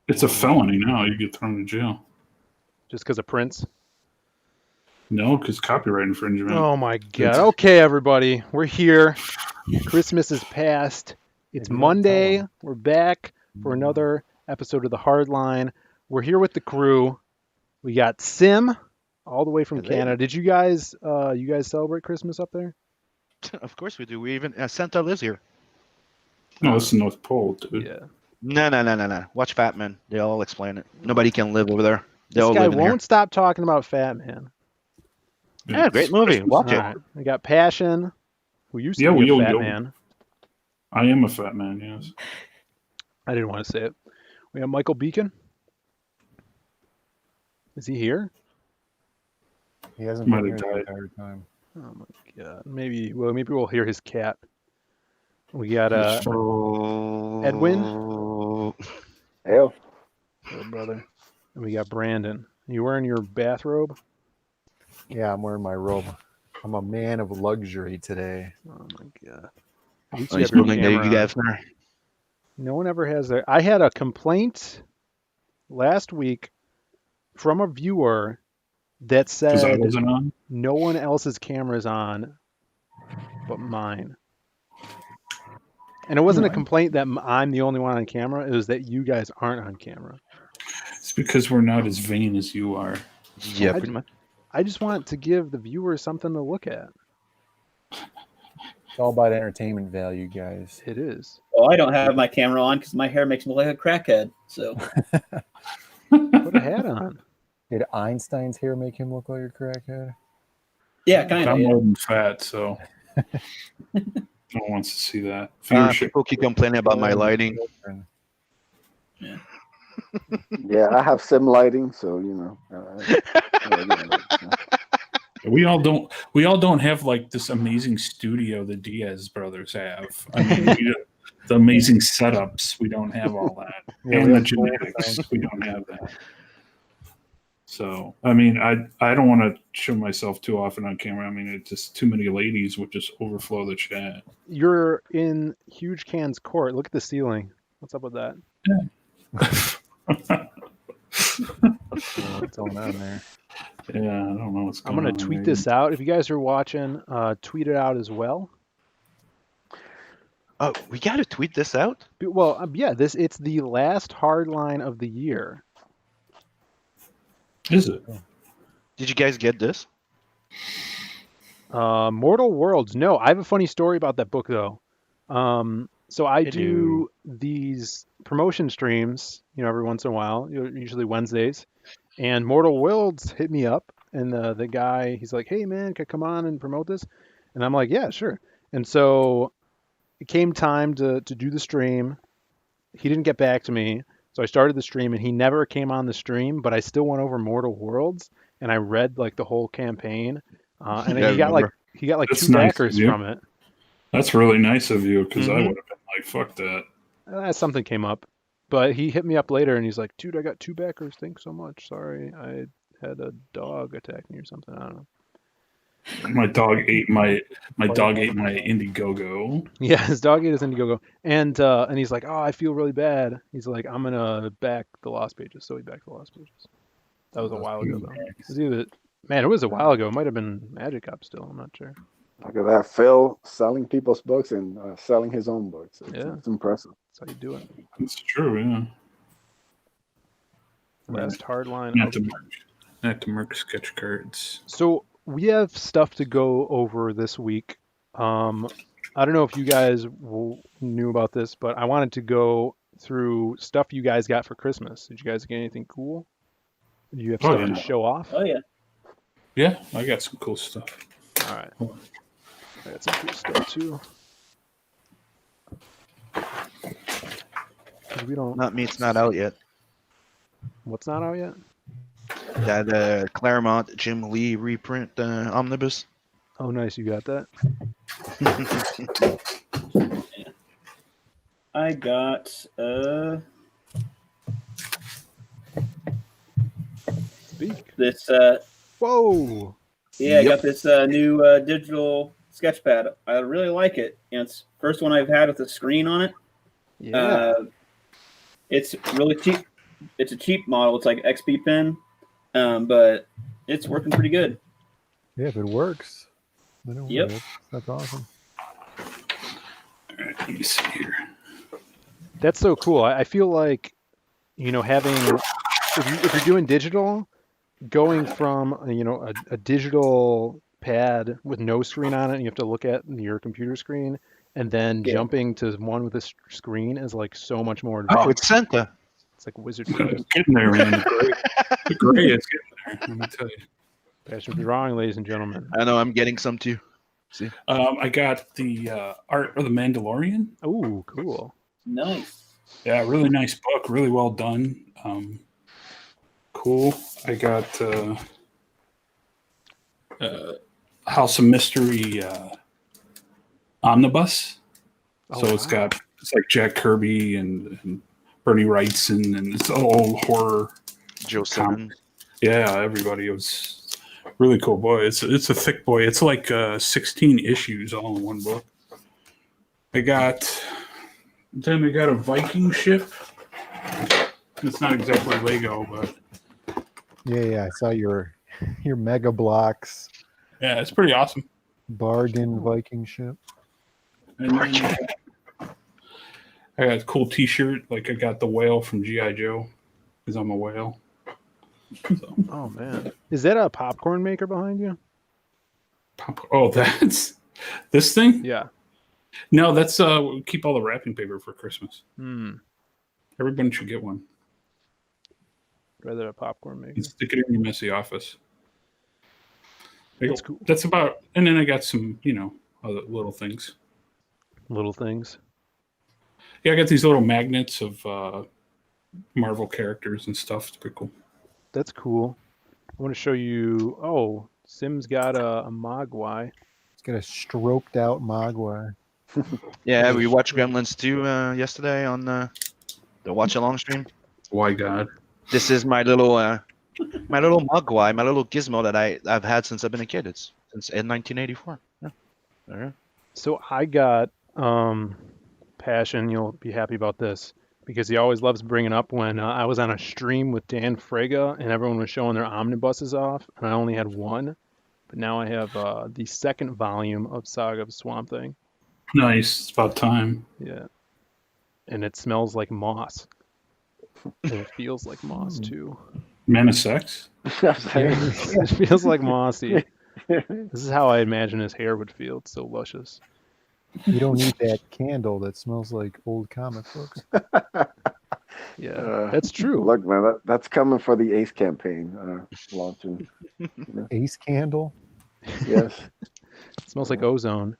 It's a felony now. You get thrown in jail. Just because of Prince? No, because copyright infringement. Oh my God. Okay, everybody. We're here. Christmas is past. It's Monday. We're back for another episode of the Hardline. We're here with the crew. We got Sim all the way from Canada. Did you guys celebrate Christmas up there? Of course we do. We even Santa lives here. No, it's the North Pole, dude. Yeah. No. Watch Fat Man. They'll all explain it. Nobody can live over there. They This all guy live in won't here. stop talking about Fat Man. Yeah, great movie. Watch it. All right. We got Passion, who used to Yeah, be a fat man. I am a fat man, yes. I didn't want to say it. We have Michael Beacon. Is he here? He hasn't been here the entire time. Oh my God. Maybe we'll hear his cat. We got Edwin. Hell. Hello, brother. And we got Brandon. You wearing your bathrobe? Yeah, I'm wearing my robe. I'm a man of luxury today. Oh my God. Nice moving day you guys there. No one ever has that. I had a complaint last week from a viewer that said I wasn't on? No one else's camera is on but mine. And it wasn't a complaint that I'm the only one on camera. It was that you guys aren't on camera. It's because we're not as vain as you are. Yeah, pretty much. I just want to give the viewers something to look at. It's all about entertainment value, guys. It is. Well, I don't have my camera on because my hair makes me look like a crackhead. So Put a hat on. Did Einstein's hair make him look like a crackhead? yeah, kind of. I'm Yeah. old and fat, so no one wants to see that. People keep complaining about my lighting. Yeah, I have sim lighting, so you know. We all don't have like this amazing studio the Diaz brothers have. I mean, the amazing setups. We don't have all that, and the genetics. We don't have that. So, I mean, I don't want to show myself too often on camera. I mean, it's just too many ladies would just overflow the chat. You're in Huge Can's court. Look at the ceiling. What's up with that? What's going on there? Yeah, I don't know what's going I'm on. going to tweet this out. If you guys are watching, tweet it out as well. Oh, we got to tweet this out? Well, yeah, it's the last Hardline of the year. Is it? Did you guys get this? Mortal Worlds. No, I have a funny story about that book, though. So I do these promotion streams, every once in a while, usually Wednesdays. And Mortal Worlds hit me up, and the guy, he's like, "Hey, man, can I come on and promote this?" And I'm like, "Yeah, sure." And so it came time to do the stream. He didn't get back to me. So I started the stream, and he never came on the stream, but I still went over Mortal Worlds, and I read like the whole campaign, and he got like That's 2 nice backers of you. from it. That's really nice of you, because I would have been like, "Fuck that." Something came up, but he hit me up later, and he's like, "Dude, I got 2 backers. Thanks so much. Sorry, I had a dog attack me or something. I don't know." My dog ate my Indiegogo. Yeah, his dog ate his Indiegogo, and he's like, "Oh, I feel really bad." He's like, "I'm gonna back the Lost Pages," so he backed the Lost Pages. That was a while ago, though. It was a while ago. It might have been Magic Up still. I'm not sure. Look at that, Phil selling people's books and selling his own books. It's impressive. That's how you do it. It's true, yeah. Last Hardline. Not to mark sketch cards. So we have stuff to go over this week. I don't know if you guys knew about this, but I wanted to go through stuff you guys got for Christmas. Did you guys get anything cool? Do you have stuff to show off? Oh yeah. Yeah, I got some cool stuff. All right. I got some cool stuff too. We don't. Not me. It's not out yet. What's not out yet? That Claremont Jim Lee reprint omnibus. Oh, nice. You got that? I got Speak. this. Whoa. Yeah, I got this new digital sketch pad. I really like it. And it's the first one I've had with a screen on it. Yeah. It's really cheap. it's a cheap model. It's like XP pen, but it's working pretty good. Yeah, if it works, then it Yep. works. That's awesome. All right, let me see here. That's so cool. I feel like, having if you're doing digital, going from a digital pad with no screen on it, and you have to look at your computer screen, and then Yeah. jumping to one with a screen is like so much more advanced. Oh, it's Santa. It's like wizard It's getting there, man. The gray is getting there. Let me tell you. passion for drawing, ladies and gentlemen. I know. I'm getting some too. See. I got the Art of the Mandalorian. Oh, cool. Nice. Yeah, really nice book. Really well done. Cool. I got House of Mystery omnibus. Oh, So it's like Jack Kirby and Bernie Wrightson, and it's all horror. Joe Simmons. Yeah, everybody. It was really cool. Boy, it's a thick boy. It's like 16 issues all in one book. I got a Viking ship. It's not exactly Lego, but Yeah, I saw your Mega Blocks yeah, it's pretty awesome. bargain Viking ship. And then I got a cool T-shirt. Like I got the whale from G.I. Joe because I'm a whale. So, Oh man, is that a popcorn maker behind you? oh, that's this thing? Yeah. No, that's we keep all the wrapping paper for Christmas. Everybody should get one. Rather a popcorn maker. You stick it in your messy office. That's cool. That's about. And then I got some, other little things. Little things. Yeah, I got these little magnets of Marvel characters and stuff. It's pretty cool. That's cool. I want to show you. Oh, Sim's got a Mogwai. It's got a stroked out Mogwai. Yeah, we watched Gremlins 2 yesterday on the watch along stream. Why God? This is my little Mogwai, my little gizmo that I've had since I've been a kid. It's since in 1984. Yeah. All right. So I got Passion. You'll be happy about this because he always loves bringing up when I was on a stream with Dan Frega and everyone was showing their omnibuses off, and I only had one, but now I have the second volume of Saga of Swamp Thing. Nice. It's about time. Yeah, and it smells like moss. And it feels like moss too. Man of Sex. It feels like mossy. This is how I imagine his hair would feel. It's so luscious. You don't need that candle that smells like old comic books. Yeah, that's true. Look, man, that's coming for the Ace campaign launching. Ace candle. Yes. It smells like ozone.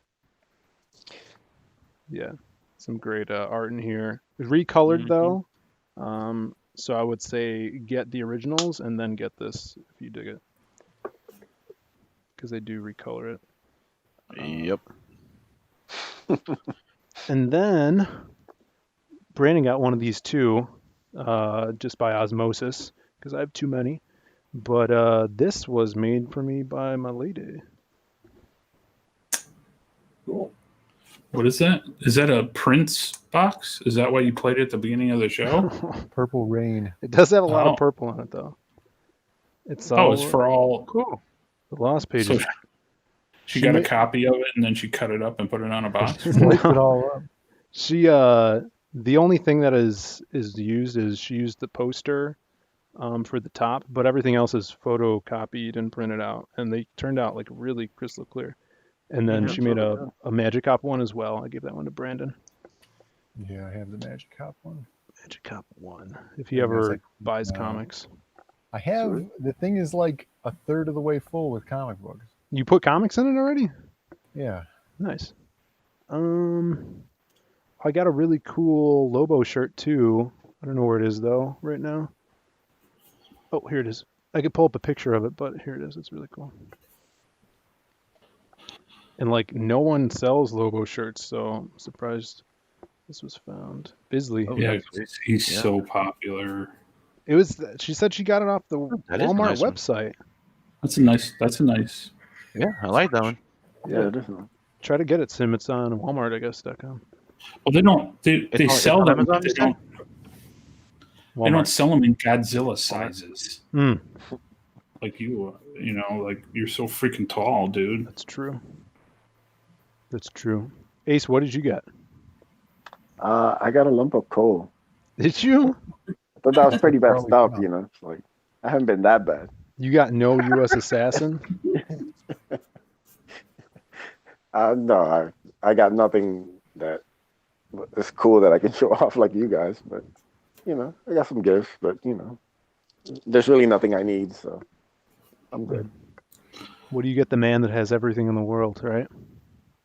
Yeah, some great art in here. It's recolored though, so I would say get the originals and then get this if you dig it, because they do recolor it. Yep. And then Brandon got one of these too, just by osmosis, because I have too many. But this was made for me by my lady. Cool. What is that? Is that a Prince box? Is that why you played it at the beginning of the show? Purple Rain. It does have a lot Oh. of purple on it though. It's It's for all. cool. The Lost Pages. So she got a copy of it and then she cut it up and put it on a box. Sliced it all up. She the only thing that is used is she used the poster for the top, but everything else is photocopied and printed out, and they turned out like really crystal clear. And then she made a Magic Cop one as well. I gave that one to Brandon. Yeah, I have the Magic Cop one. Magic Cop one. If he Yeah, ever it's like- buys no. comics, I have the thing is like a third of the way full with comic books. you put comics in it already. Yeah. Nice. I got a really cool Lobo shirt too. I don't know where it is though right now. Oh, here it is. I could pull up a picture of it, but here it is. It's really cool. And like no one sells Lobo shirts, so I'm surprised this was found. Bisley. Oh, Yeah, that's he's Yeah. so popular. It was. She said she got it off the that is a Walmart nice one. website. That's a nice. Yeah, I like that one. Yeah, it is. Try to get it, Sim. It's on Walmart, I guess. .com. Well, they don't. They It's sell on them. Amazon, But they you said? don't. They don't sell them in Godzilla sizes. Mm, Like like you're so freaking tall, dude. that's true. That's true. Ace, what did you get? I got a lump of coal. Did you? I thought that was pretty messed Early up, enough. you know. It's like I haven't been that bad. You got no U.S. assassin? No, I got nothing that is cool that I can show off like you guys. But I got some gifts. But there's really nothing I need, so I'm good. What do you get the man that has everything in the world, right?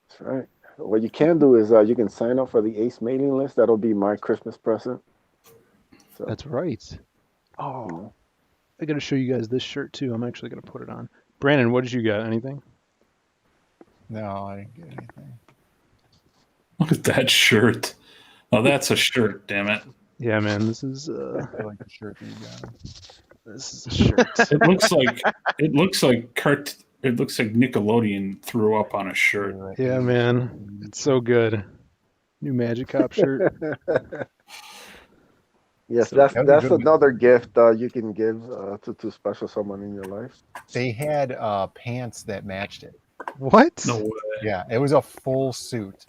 That's right. What you can do is you can sign up for the Ace mailing list. That'll be my Christmas present. So, That's right. Oh, I got to show you guys this shirt too. I'm actually going to put it on. Brandon, what did you get? Anything? No, I didn't get anything. Look at that shirt. Oh, that's a shirt, damn it. Yeah, man, this is I like the shirt that you got. this is a shirt. It looks like Nickelodeon threw up on a shirt. Yeah, man, it's so good. New Magic Cop shirt. yes, So that's that was a good another gift you can give to special someone in your life. They had pants that matched it. What? No way. Yeah, it was a full suit.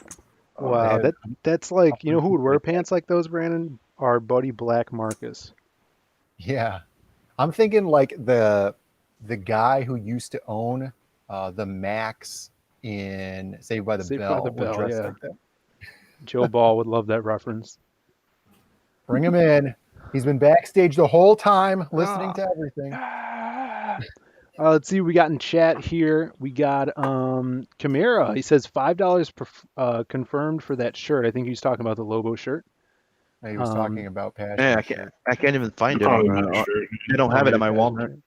Wow, they had- that's like, you know who would wear pants like those, Brandon? Our buddy Black Marcus. Yeah, I'm thinking like the guy who used to own the Max in Saved by the Saved by Bell. the was Bell, dressed yeah. like that. Joe Ball would love that reference. Bring him in. He's been backstage the whole time listening to everything. Let's see what we got in chat here. We got Chimera. He says $5 confirmed for that shirt. I think he's talking about the Lobo shirt. He was talking about passion. Yeah, I can't even find it. Probably On, my shirt. they don't have it at my Walmart.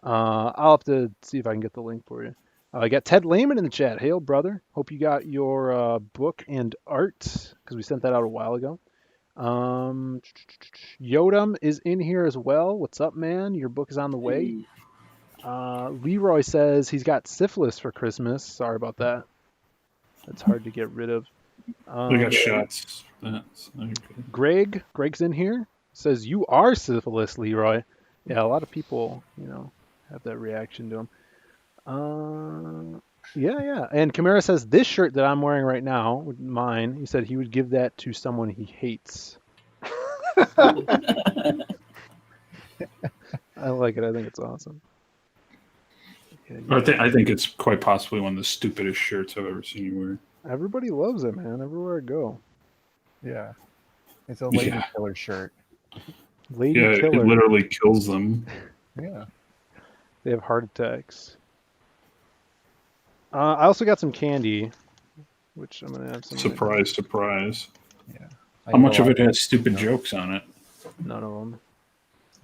I'll have to see if I can get the link for you. I got Ted Lehman in the chat. Hail, brother. Hope you got your book and art, because we sent that out a while ago. Yodam is in here as well. What's up, man? Your book is on the way. Leroy says he's got syphilis for Christmas. Sorry about that. That's hard to get rid of. We got shots. Greg's in here. Says you are syphilis, Leroy. Yeah, a lot of people, have that reaction to him. Yeah. And Chimera says this shirt that I'm wearing right now, mine, he said he would give that to someone he hates. I like it. I think it's awesome. Yeah. I think it's quite possibly one of the stupidest shirts I've ever seen you wear. Everybody loves it, man. Everywhere I go. Yeah. It's a lady Yeah. killer shirt. Lady Yeah, killer. it literally kills them. Yeah. They have heart attacks. I also got some candy, which I'm gonna have some. Surprise, surprise. Yeah. How much of it has stupid jokes on it? None of them.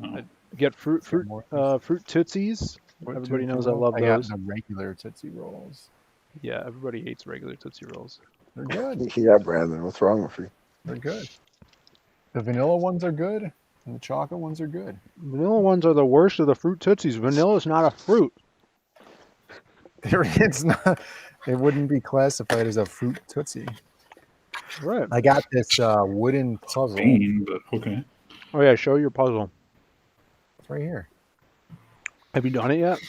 Oh. I get fruit Tootsies. Everybody knows I love I got those. the regular Tootsie Rolls. Yeah, everybody hates regular Tootsie Rolls. They're good. Yeah, Brandon, what's wrong with you? They're good. The vanilla ones are good, and the chocolate ones are good. Vanilla ones are the worst of the fruit Tootsies. Vanilla is not a fruit. It's not. It wouldn't be classified as a fruit Tootsie. Right. I got this wooden puzzle. Bean, but okay. Oh yeah, show your puzzle. It's right here. Have you done it yet?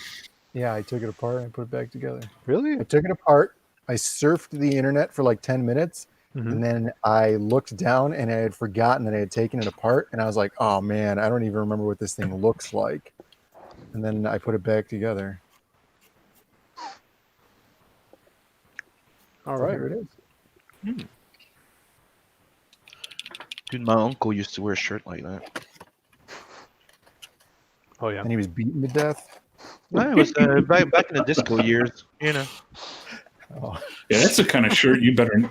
Yeah, I took it apart and I put it back together. Really? I took it apart. I surfed the internet for like 10 minutes. Mhm. And then I looked down and I had forgotten that I had taken it apart. And I was like, oh man, I don't even remember what this thing looks like. And then I put it back together. All So right. here it is. Dude, my uncle used to wear a shirt like that. Oh yeah. And he was beaten to death. No, it was back in the disco years, Oh, Yeah, that's the kind of shirt you better,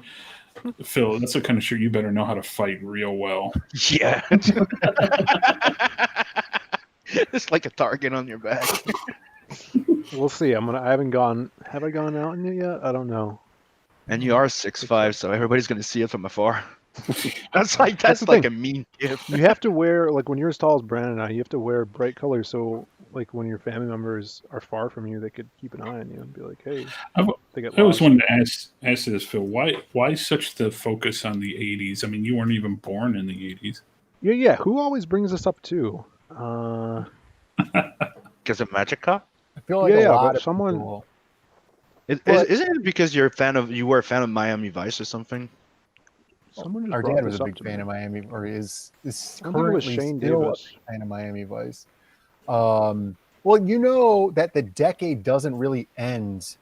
Phil. That's the kind of shirt you better know how to fight real well. Yeah. It's like a target on your back. We'll see. I haven't gone. Have I gone out in it yet? I don't know. And you are 6'5", so everybody's gonna see it from afar. That's the like thing. a mean gift. You have to wear, like, when you're as tall as Brandon and I, you have to wear bright colors, so like when your family members are far from you, they could keep an eye on you and be like, hey, they get I always lost. wanted to ask this, Phil. Why such the focus on the '80s? I mean, you weren't even born in the '80s. Yeah. Who always brings this up too? Because of Magic Cop? I feel like Yeah, a yeah, lot but of someone- people. Isn't it because you were a fan of Miami Vice or something? Someone just Our brought dad was this a up big to fan me. of Miami, or is I think it was currently Shane still Davis. a fan of Miami Vice. Well, you know that the decade doesn't really end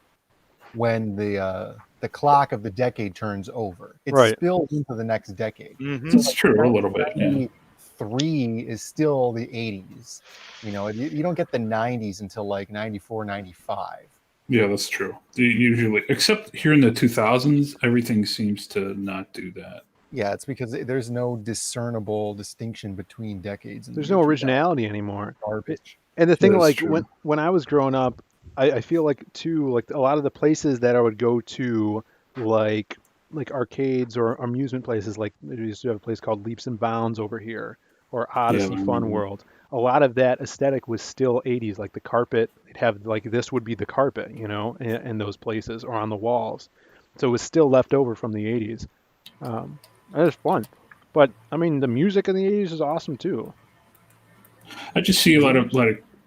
when the clock of the decade turns over. It Right. spills into the next decade. Mm-hmm. It's true, a little bit. Yeah. 93 is still the 80s. You know, you don't get the 90s until like 94, 95. Yeah, that's true. Usually, except here in the 2000s, everything seems to not do that. Yeah, it's because there's no discernible distinction between decades. There's no originality anymore. Garbage. And the thing, That's like true. when I was growing up, I feel like too, like a lot of the places that I would go to, like arcades or amusement places, like we used to have a place called Leaps and Bounds over here, or Odyssey I Fun remember. World. A lot of that aesthetic was still 80s, like the carpet. They'd have like this would be the carpet, you know, in those places or on the walls. So it was still left over from the 80s. And it's fun. But I mean, the music in the 80s is awesome too. I just see a lot of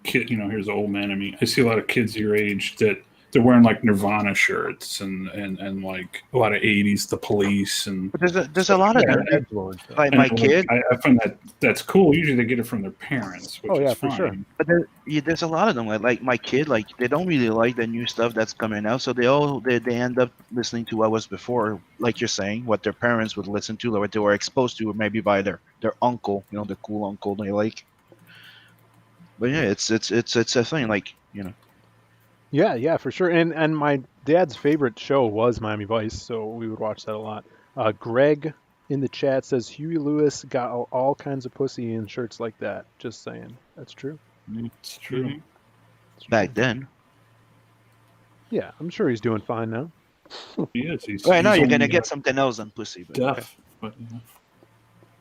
kid. You know, here's the old man in me. I see a lot of kids your age that they're wearing like Nirvana shirts and like a lot of 80s, The Police, and But there's a lot of them. Like my and, kid, I find that's cool. Usually they get it from their parents, which Oh, yeah, is for fine. sure. but there's a lot of them. Like my kid, like they don't really like the new stuff that's coming out, so they end up listening to what was before, like you're saying, what their parents would listen to, or what they were exposed to, or maybe by their uncle, you know, the cool uncle they like. But yeah, it's a thing, like, you know. Yeah, for sure. And my dad's favorite show was Miami Vice, so we would watch that a lot. Greg in the chat says Huey Lewis got all kinds of pussy in shirts like that. Just saying, that's true. It's true. Mhm. Back then. Yeah, I'm sure he's doing fine now. He is. He's, Right now he's you're gonna only, get something else than pussy, but okay. deaf. But, yeah.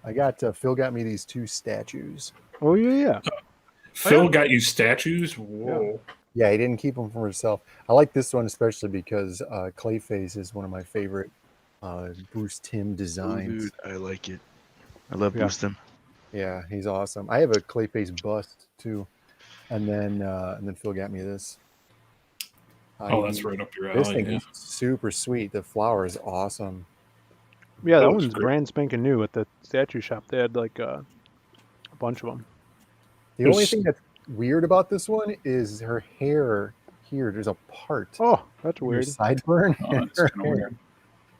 I got Phil got me these 2 statues. Oh yeah. Phil got you statues. Whoa. Yeah, he didn't keep them for himself. I like this one especially because Clayface is one of my favorite Bruce Timm designs. Dude, I like it. I love Yeah. Bruce Timm. Yeah, he's awesome. I have a Clayface bust too, and then Phil got me this. Oh, that's right up your This alley. thing Yeah. is super sweet. The flower is awesome. Yeah, that That looks one's great. brand spanking new at the statue shop. They had like a bunch of them. The only There's- thing that's weird about this one is her hair here. There's a part. Oh, that's Your weird. sideburn. Oh, in that's her kind of hair. weird.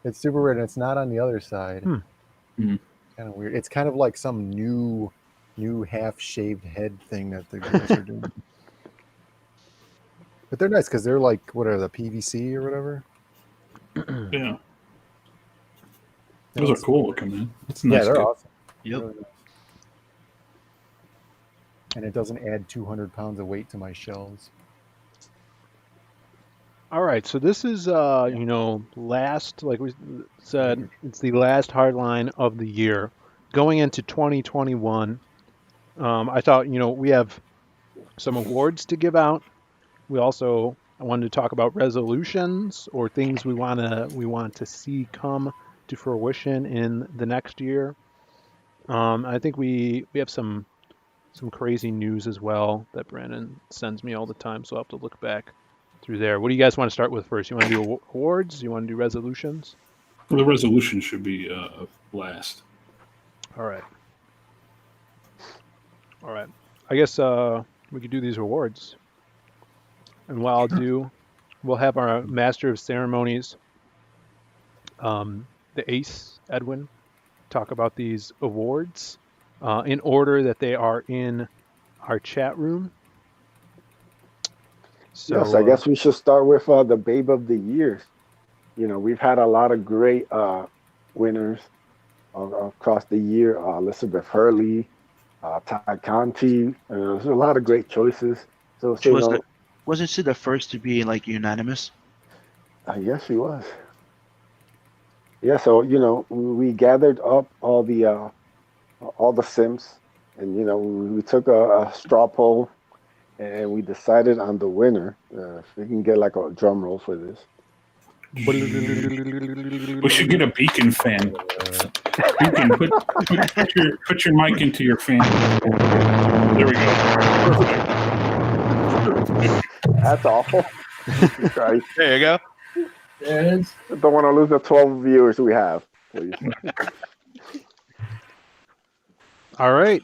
It's super weird, and it's not on the other side. Hmm. Hmm. Kind of weird. It's kind of like some new half-shaved head thing that the girls are doing. But they're nice because they're like, what are the PVC or whatever? Yeah. Yeah, Those are it's- cool looking, man. That's a Yeah, nice. they're kit. awesome. Yep. Really nice. And it doesn't add 200 pounds of weight to my shelves. All right, so this is last, like we said, it's the last hardline of the year, going into 2021. I thought, we have some awards to give out. I wanted to talk about resolutions or things we want to see come to fruition in the next year. I think we have some crazy news as well that Brandon sends me all the time, so I'll have to look back through there. What do you guys want to start with first? You want to do awards? You want to do resolutions? Well, the resolution should be last. All right. I guess we could do these awards. And what I'll do, we'll have our Master of Ceremonies, the Ace, Edwin, talk about these awards in order that they are in our chat room. So, Yes, I guess we should start with the Babe of the Year. We've had a lot of great winners across the year. Elizabeth Hurley, Ty Conti. There's a lot of great choices. So, Wasn't she the first to be like unanimous? yes, she was. Yeah, so we gathered up all the Sims, and we took a straw poll, and we decided on the winner. If we can get like a drum roll for this. We should get a beacon fan. Beacon, put your mic into your fan. There we go. Perfect. That's awful. Christ. There you go. There it is. Don't want to lose the 12 viewers we have, please. All right.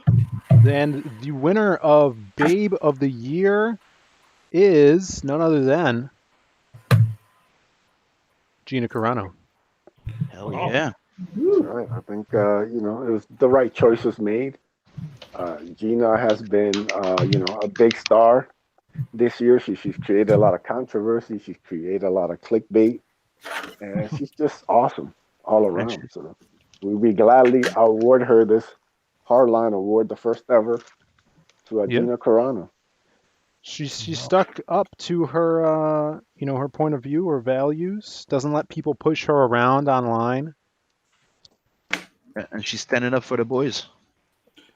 Then the winner of Babe of the Year is none other than Gina Carano. Hell yeah. All right. I think, it was the right choice was made. Gina has been, a big star this year. She's created a lot of controversy. She's created a lot of clickbait. And she's just awesome all around. So we gladly award her this Hardline Award, the first ever, to Gina Carano. She stuck up to her, her point of view, her values. Doesn't let people push her around online. And she's standing up for the boys.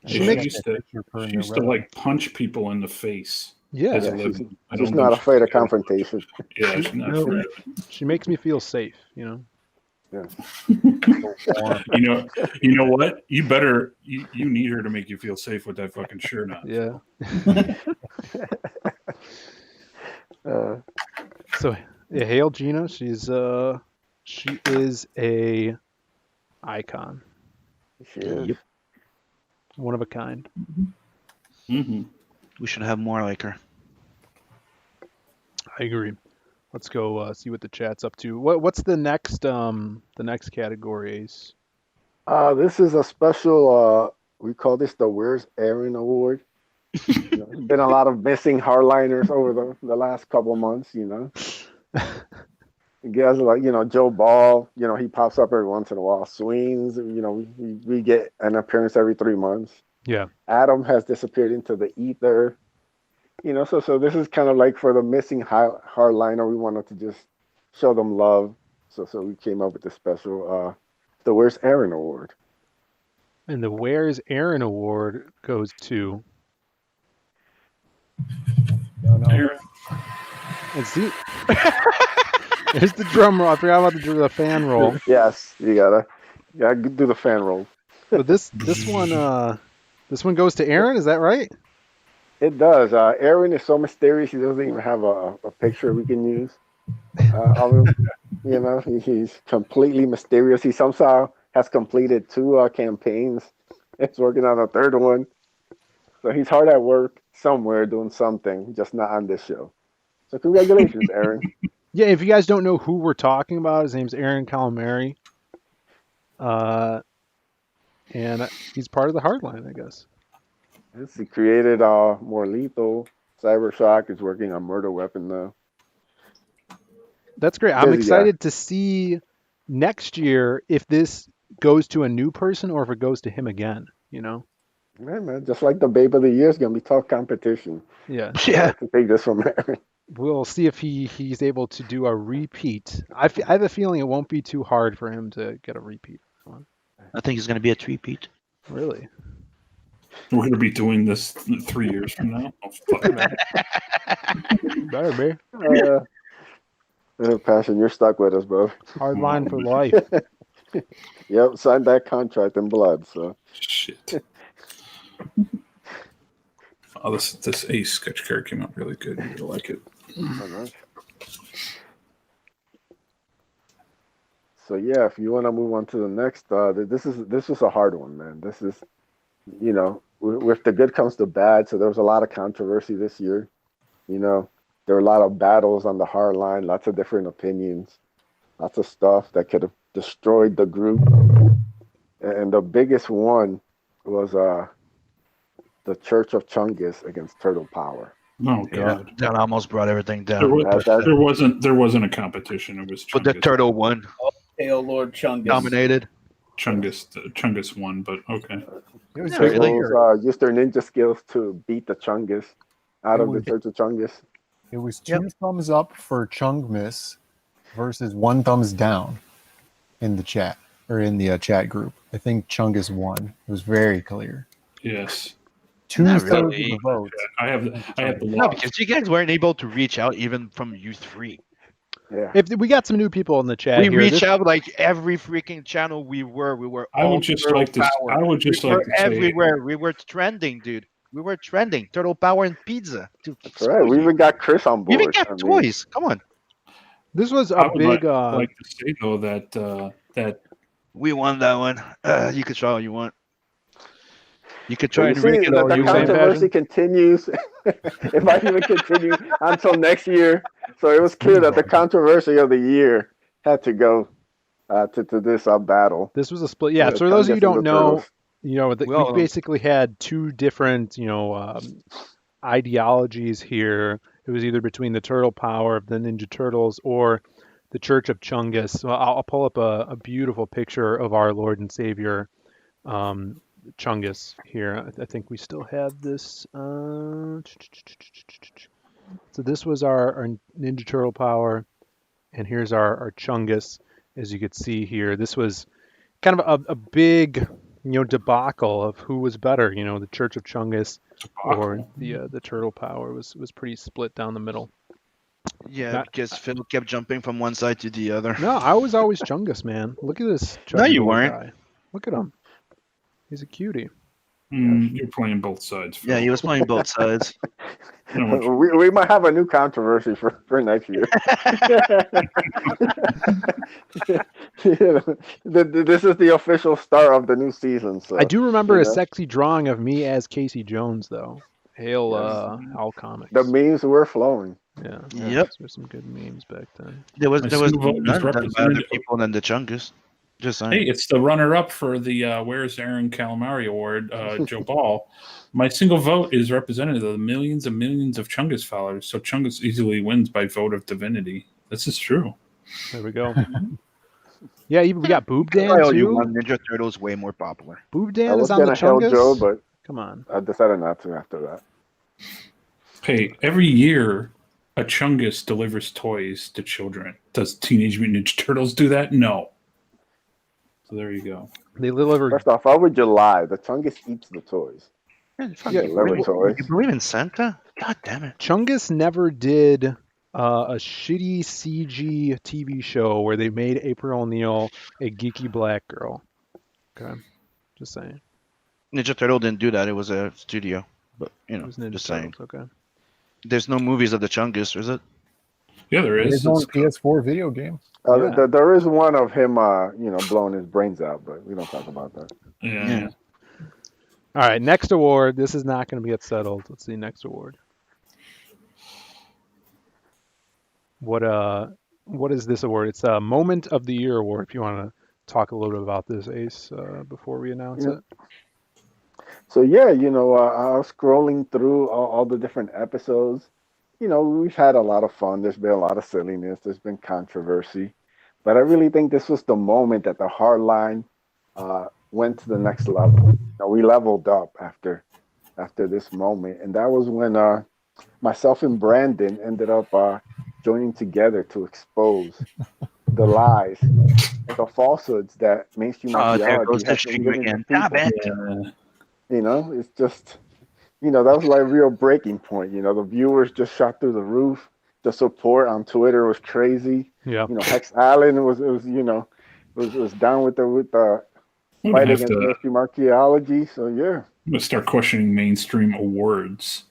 She used to like punch people in the face. Yeah, as a living. She's not afraid of confrontation. Yeah, she's not afraid. She makes me feel safe, Yeah. You know what? You better you need her to make you feel safe with that fucking shirt on. Yeah. So hail Gina. She is a icon. She is. Yep. One of a kind. Mm-hmm. We should have more like her. I agree. Let's go see what the chat's up to. What's the next category, Ace? This is a special. We call this the Where's Aaron Award. There's been a lot of missing hardliners over the last couple of months. Guys like Joe Ball. He pops up every once in a while. Swings. We get an appearance every 3 months. Yeah. Adam has disappeared into the ether. So this is kind of like for the missing hardliner. We wanted to just show them love. So we came up with this special, the Where's Aaron Award. And the Where's Aaron Award goes to Aaron. It's the Here's the drum roll. I forgot about the fan roll. Yes, you gotta do the fan roll. But this one goes to Aaron. Is that right? It does. Aaron is so mysterious. He doesn't even have a picture we can use of him. He's completely mysterious. He somehow has completed 2 campaigns. He's working on a 3rd one. So he's hard at work somewhere doing something, just not on this show. So congratulations, Aaron. Yeah, if you guys don't know who we're talking about, his name's Aaron Calamari. And he's part of the Hardline, I guess. Yes, he created More Lethal. Cybershock is working on Murder Weapon now. That's great. I'm excited to see next year if this goes to a new person or if it goes to him again, Man, just like the Babe of the Year is going to be tough competition. Yeah. Yeah. To take this from Aaron. We'll see if he's able to do a repeat. I have a feeling it won't be too hard for him to get a repeat. I think it's going to be a 3-peat. Really? We're going to be doing this 3 years from now. Oh, fuck, man. Better be. Passion, you're stuck with us, bro. Hardline for life. Yep, signed that contract in blood. So shit. Oh, this Ace sketch card came out really good. You like it. So yeah, if you want to move on to the next, this was a hard one, man. This is, with the good comes the bad. So there was a lot of controversy this year. There were a lot of battles on the hard line, lots of different opinions, lots of stuff that could have destroyed the group. And the biggest one was the Church of Chungus against Turtle Power. Oh God, yeah, that almost brought everything down. There wasn't a competition. It was Chungus. But the Turtle won. Hail Lord Chungus. Dominated. Chungus won, but okay. It was used their ninja skills to beat the Chungus out of the Church of Chungus. It was 2 thumbs up for Chungmas versus 1 thumbs down in the chat or in the chat group. I think Chungus won. It was very clear. Yes. 2/3 really. of the vote. I have the No, because you guys weren't able to reach out even from U3. Yeah. If we got some new people in the chat We here, reach out like every freaking channel we were. I all would just Turtle like to. Power. I would just we like were to say. everywhere. We were trending, dude. We were trending. Turtle Power and pizza. Dude, That's right. We even got Chris on We even board. got toys. Come on. this was I a would big. like to say though that We won that one. You can try all you want. You could So try you and rig see, it all the you want. controversy continues. It might even continue until next year. So it was clear that the controversy of the year had to go to this battle. This was a split. Yeah. The So for those of you who Chungus and don't the know, Turtles. we basically had two different, ideologies here. It was either between the Turtle Power of the Ninja Turtles or the Church of Chungus. So I'll pull up a beautiful picture of our Lord and Savior, Chungus here. I think we still have this. So this was our Ninja Turtle Power, and here's our Chungus. As you could see here, this was kind of a big, debacle of who was better. The Church of Chungus or the Turtle Power was pretty split down the middle. Yeah, because Phil kept jumping from one side to the other. No, I was always Chungus, man. Look at this. No, you chubby weren't. guy. Look at him. He's a cutie. you're playing both sides. Phil. Yeah, he was playing both sides. You know what We might have a new controversy for next year. This is the official start of the new season. So I do remember a know. sexy drawing of me as Casey Jones, though. Hail Al Comics. the memes were flowing. Yeah. Yep. Those were some good memes back then. There was My none single vote is other represented. people than the Chungus. Just saying. Hey, it's the runner-up for the Where's Aaron Calamari Award, Joe Ball. My single vote is representative of the millions and millions of Chungus followers, so Chungus easily wins by vote of divinity. This is true. There we go. Yeah, even we got Boob Dan Well, you too. won. Ninja Turtles way more popular. Boob I Dan was is on the gonna hail Chungus. Joe, but Come on. I decided not to after that. Hey, every year a Chungus delivers toys to children. Does Teenage Mutant Ninja Turtles do that? No. So there you go. They delivered. First off, why would you lie? The Chungus eats the toys. Yeah, Deliver toys. You believe in Santa? God damn it. Chungus never did a shitty CG TV show where they made April O'Neil a geeky black girl. Okay, just saying. Ninja Turtle didn't do that. It was a studio. But, It was Ninja just saying. Turtles. Okay. There's no movies of the Chungus, is it? Yeah, there is. His own PS4 video game. Yeah. There is one of him, blowing his brains out, but we don't talk about that. Yeah. All right, next award. This is not going to get settled. Let's see, next award. What is this award? It's a Moment of the Year award. If you want to talk a little bit about this, Ace, before we announce it. So yeah, I was scrolling through all the different episodes. We've had a lot of fun. There's been a lot of silliness. There's been controversy, but I really think this was the moment that the hardline went to the next level. We leveled up after this moment, and that was when myself and Brandon ended up joining together to expose the lies and the falsehoods that mainstream There goes archaeology the has been stream giving again. to Damn people. it. It's just, that was like a real breaking point. The viewers just shot through the roof. The support on Twitter was crazy. Yeah. Hex Allen was down with the I'm fight gonna against mainstream archaeology. So yeah. I'm gonna start questioning mainstream awards.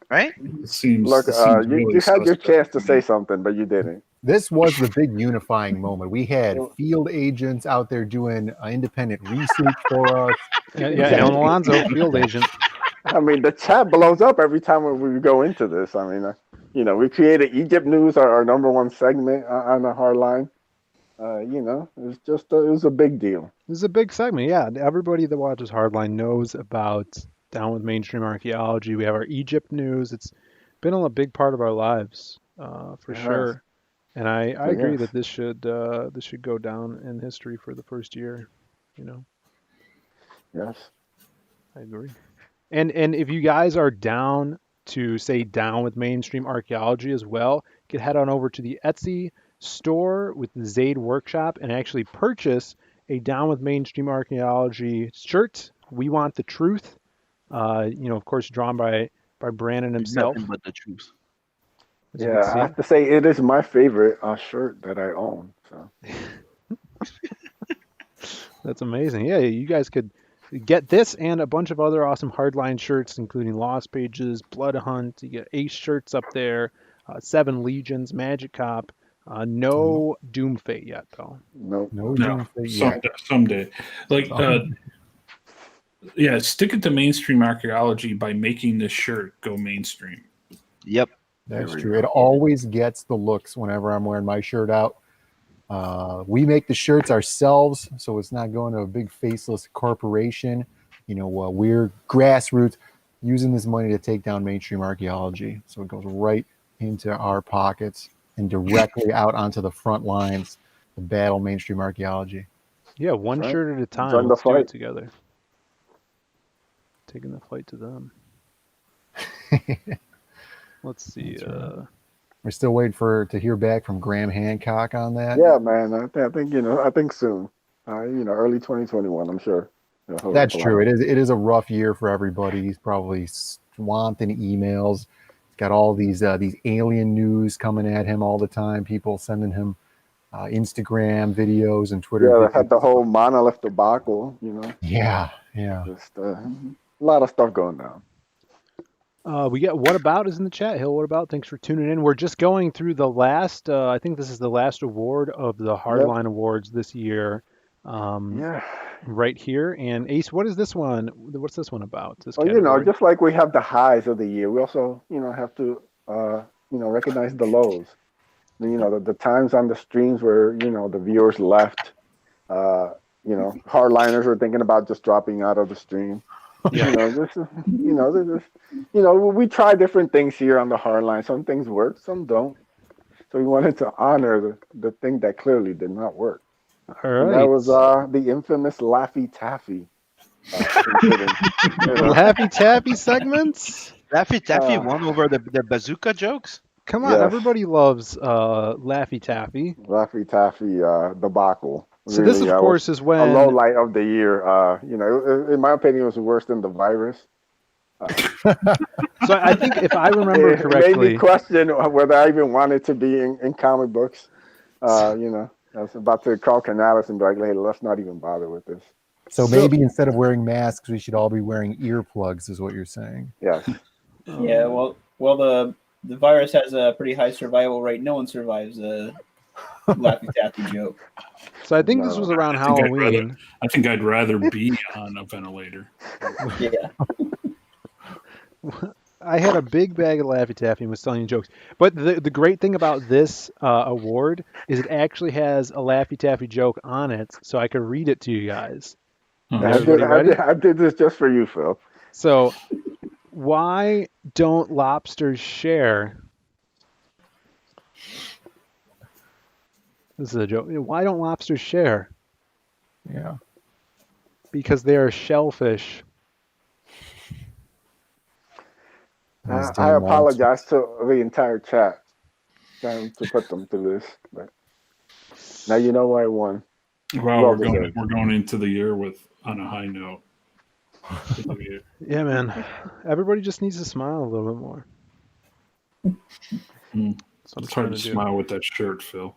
Right? It seems. Look, it seems you really had your suspect chance to me. say something, but you didn't. This was the big unifying moment. We had field agents out there doing independent research for us. Yeah, Alan Alonso, field agent. I mean, the chat blows up every time we go into this. I mean, we created Egypt News, our number one segment on the hardline. It was a big deal. This is a big segment. Yeah, everybody that watches Hardline knows about Down with Mainstream Archaeology. We have our Egypt news. It's been a big part of our lives, for sure. And I agree that this should go down in history for the first year. Yes. I agree. And if you guys are down to say Down with Mainstream Archaeology as well, you can head on over to the Etsy store with the Zaid Workshop and actually purchase a Down with Mainstream Archaeology shirt. We Want the Truth. Of course, drawn by Brandon himself. Nothing but the truth. As you can Yeah, I see. have to say it is my favorite shirt that I own. So That's amazing. Yeah, you guys could get this and a bunch of other awesome hardline shirts, including Lost Pages, Blood Hunt. You get Ace shirts up there, Seven Legions, Magic Cop. No Doomfate yet, though. no, No No, Doomfate yet. someday. Like, Some- yeah, stick it to mainstream archaeology by making this shirt go mainstream. Yep. That's There we true. go. It always gets the looks whenever I'm wearing my shirt out. We make the shirts ourselves, so it's not going to a big faceless corporation. You know, we're grassroots using this money to take down mainstream archaeology. So it goes right into our pockets and directly out onto the front lines to battle mainstream archaeology. Yeah, one That's right. shirt at a time. Join the Let's do it fight. together. Taking the fight to them. Let's see. That's right. We're still waiting to hear back from Graham Hancock on that. Yeah, man. I think I think soon. Early 2021. I'm sure. He'll That's reply. true. It is a rough year for everybody. He's probably swamped in emails. He's got all these alien news coming at him all the time. People sending him Instagram videos and Twitter Yeah, videos. they had the whole monolith debacle. Yeah. Just a lot of stuff going down. We get What About is in the chat. Hill, What About? Thanks for tuning in. We're just going through the last, I think this is the last award of the Hardline Awards this year. Yeah. Right here. And Ace, what is this one? What's this one about? This Well, category? just like we have the highs of the year, we also, have to, recognize the lows. The times on the streams where, the viewers left, hardliners were thinking about just dropping out of the stream. We try different things here on the hardline. Some things work, some don't. So we wanted to honor the thing that clearly did not work. All And right. that was the infamous Laffy Taffy. Incident. Laffy Taffy segments? Laffy Taffy won over the bazooka jokes. Come on, Yes. everybody loves Laffy Taffy. Laffy Taffy debacle. So this, of Really, course, is a when low light of the year. In my opinion, it was worse than the virus. So I think if I remember It made correctly, me question whether I even wanted to be in comic books. I was about to call Canales and be like, "Hey, let's not even bother with this." So maybe instead of wearing masks, we should all be wearing earplugs, is what you're saying. Yes. Yeah, well, the virus has a pretty high survival rate. No one survives a Laffy Taffy joke. so I think this was around I think I'd Halloween. I think I'd rather be on a ventilator. Yeah. I had a big bag of Laffy Taffy and was telling you jokes. But the great thing about this award is it actually has a Laffy Taffy joke on it, so I could read it to you guys. Everybody ready? I did this just for you, Phil. So, why don't lobsters share? This is a joke. Why don't lobsters share? Yeah. Because they are shellfish. Those I damn apologize to the entire chat trying to put them through this, but now you know why I won. Well, Well we're deserved. going into the year on a high note. Yeah, man. Everybody just needs to smile a little bit more. Mm. That's what I'm It's trying hard to to do. smile with that shirt, Phil.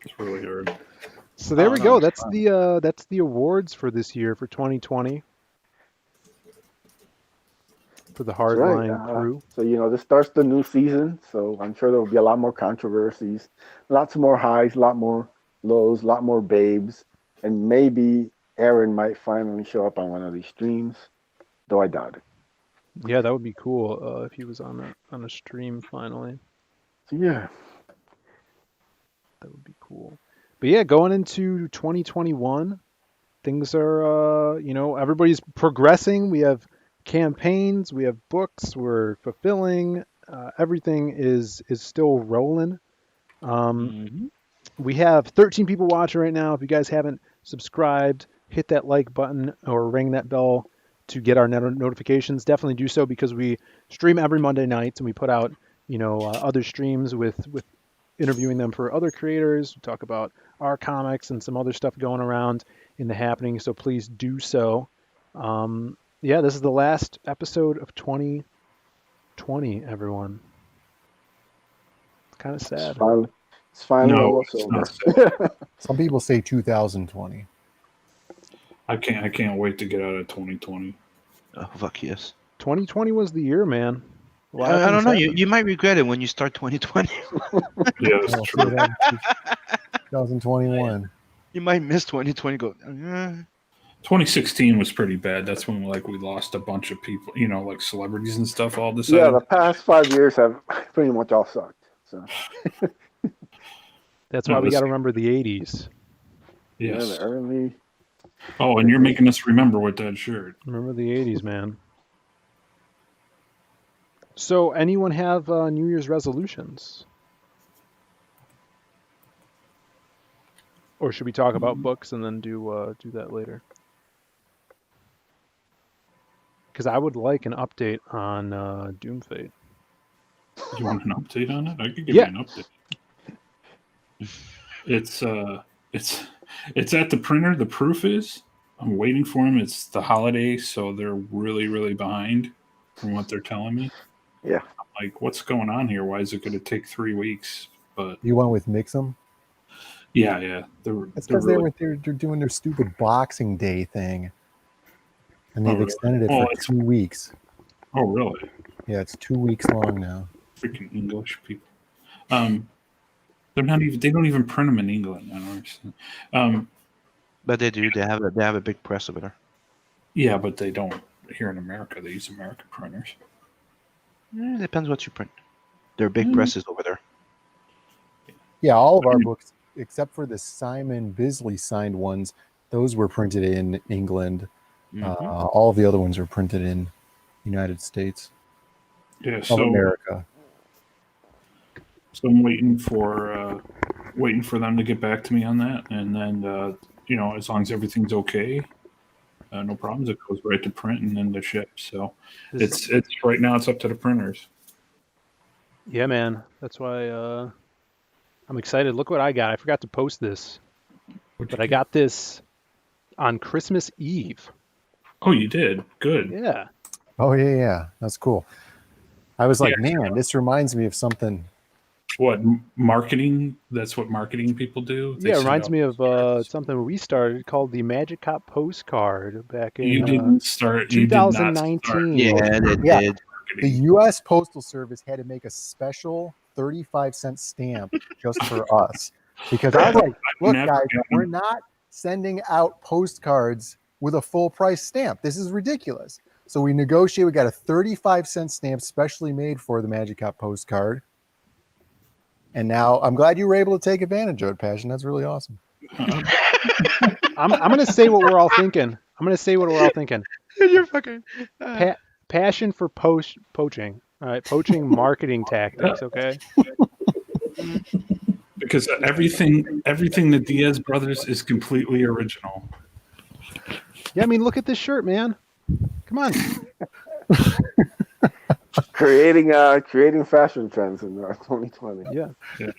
It's really hard. So there Oh, we no, go. it's That's the awards for this year for 2020 for the That's right. Hardline crew. So, this starts the new season. So I'm sure there will be a lot more controversies, lots more highs, a lot more lows, a lot more babes. And maybe Aaron might finally show up on one of these streams, though I doubt it. Yeah, that would be cool if he was on a stream finally. So, yeah. That would be cool. But yeah, going into 2021, things are everybody's progressing. We have campaigns, we have books, we're fulfilling. Everything is still rolling. We have 13 people watching right now. If you guys haven't subscribed, hit that like button or ring that bell to get our notifications. Definitely do so because we stream every Monday nights and we put out other streams with interviewing them for other creators. We talk about our comics and some other stuff going around in the happening. So please do so. Yeah, this is the last episode of 2020, everyone. kind of sad. It's finally No, almost it's over. not sad. Some people say 2020. I can't wait to get out of 2020. Oh, fuck yes. 2020 was the year, man. A lot of I don't things know. happened. You might regret it when you start 2020. Yeah, that's We'll see true. what happens in 2021. You might miss 2020. Go. 2016 was pretty bad. That's when we lost a bunch of people, like celebrities and stuff all of a Yeah, sudden. the past 5 years have pretty much all sucked. So That's No, why we this- got to remember the 80s. yeah, Yes. the early. Oh, and you're making us remember with that shirt. Remember the 80s, man. So, anyone have New Year's resolutions? Or should we talk about books and then do that later? Because I would like an update on DOOMFATE. You want an update on it? I could give Yeah. you an update. It's at the printer. The proof is. I'm waiting for them. It's the holiday, so they're really, really behind from what they're telling me. Yeah. I'm like, what's going on here? Why is it going to take 3 weeks? But You went with Mix'em? yeah, It's they're because really, they're doing their stupid Boxing Day thing. And they've really? extended it Well, for it's- 2 weeks. oh really? Yeah, it's 2 weeks long now. Freaking English people. They're not even. They don't even print them in England. I don't understand. But they do. They have a big press over there. Yeah, but they don't here in America. They use American printers. Depends what you print. There are big presses over there. Yeah, all of our books, except for the Simon Bisley signed ones, those were printed in England. All of the other ones were printed in United States Yeah, of so America. So I'm waiting for them to get back to me on that, and then as long as everything's okay, no problems. It goes right to print and then to ship. So it's right now. It's up to the printers. Yeah, man. That's why I'm excited. Look what I got. I forgot to post this, but I got this on Christmas Eve. Oh, you did. Good. Yeah. Oh, yeah. That's cool. I was like, Yeah. man, this reminds me of something. What marketing? That's what marketing people do. They Yeah, it send reminds out me of cards. something we started called the Magic Cop postcard back in You didn't start. You did not start 2019. Yeah, they Yeah. did. The marketing. U.S. Postal Service had to make a special 35-cent stamp just for us. Because I was like, look, never guys, gotten- we're not sending out postcards with a full price stamp. This is ridiculous. So we negotiated. We got a 35-cent stamp specially made for the Magic Cop postcard. And now I'm glad you were able to take advantage of it, Passion. That's really awesome. I'm gonna say what we're all thinking. You're fucking. Passion for poaching. All right, poaching marketing tactics. Okay. Because everything the Diaz brothers is completely original. Yeah, I mean, look at this shirt, man. Come on. Creating fashion trends in 2020. Yeah. Yeah.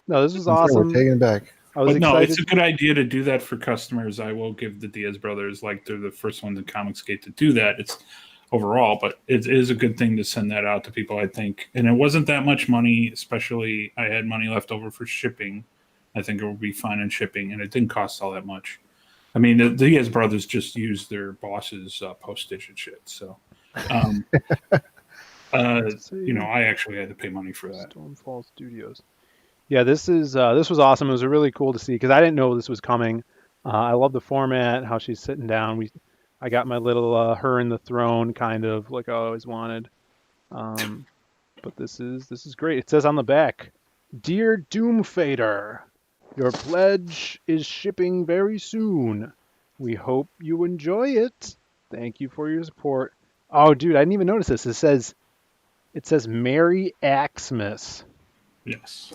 No, this was We're awesome. taking it back. I was But no, excited. it's a good idea to do that for customers. I will give the Diaz brothers, they're the first ones in Comicsgate to do that. It's overall, but it is a good thing to send that out to people, I think. And it wasn't that much money, especially I had money left over for shipping. I think it would be fine in shipping, and it didn't cost all that much. I mean, the Diaz brothers just used their boss's postage and shit. So, I actually had to pay money for that. Stormfall Studios. Yeah, this was awesome. It was really cool to see because I didn't know this was coming. I love the format, how she's sitting down. I got my little her in the throne kind of like I always wanted. But this is great. It says on the back, "Dear Doomfater, your pledge is shipping very soon. We hope you enjoy it. Thank you for your support." Oh, dude, I didn't even notice this. It says Merry Xmas. Yes.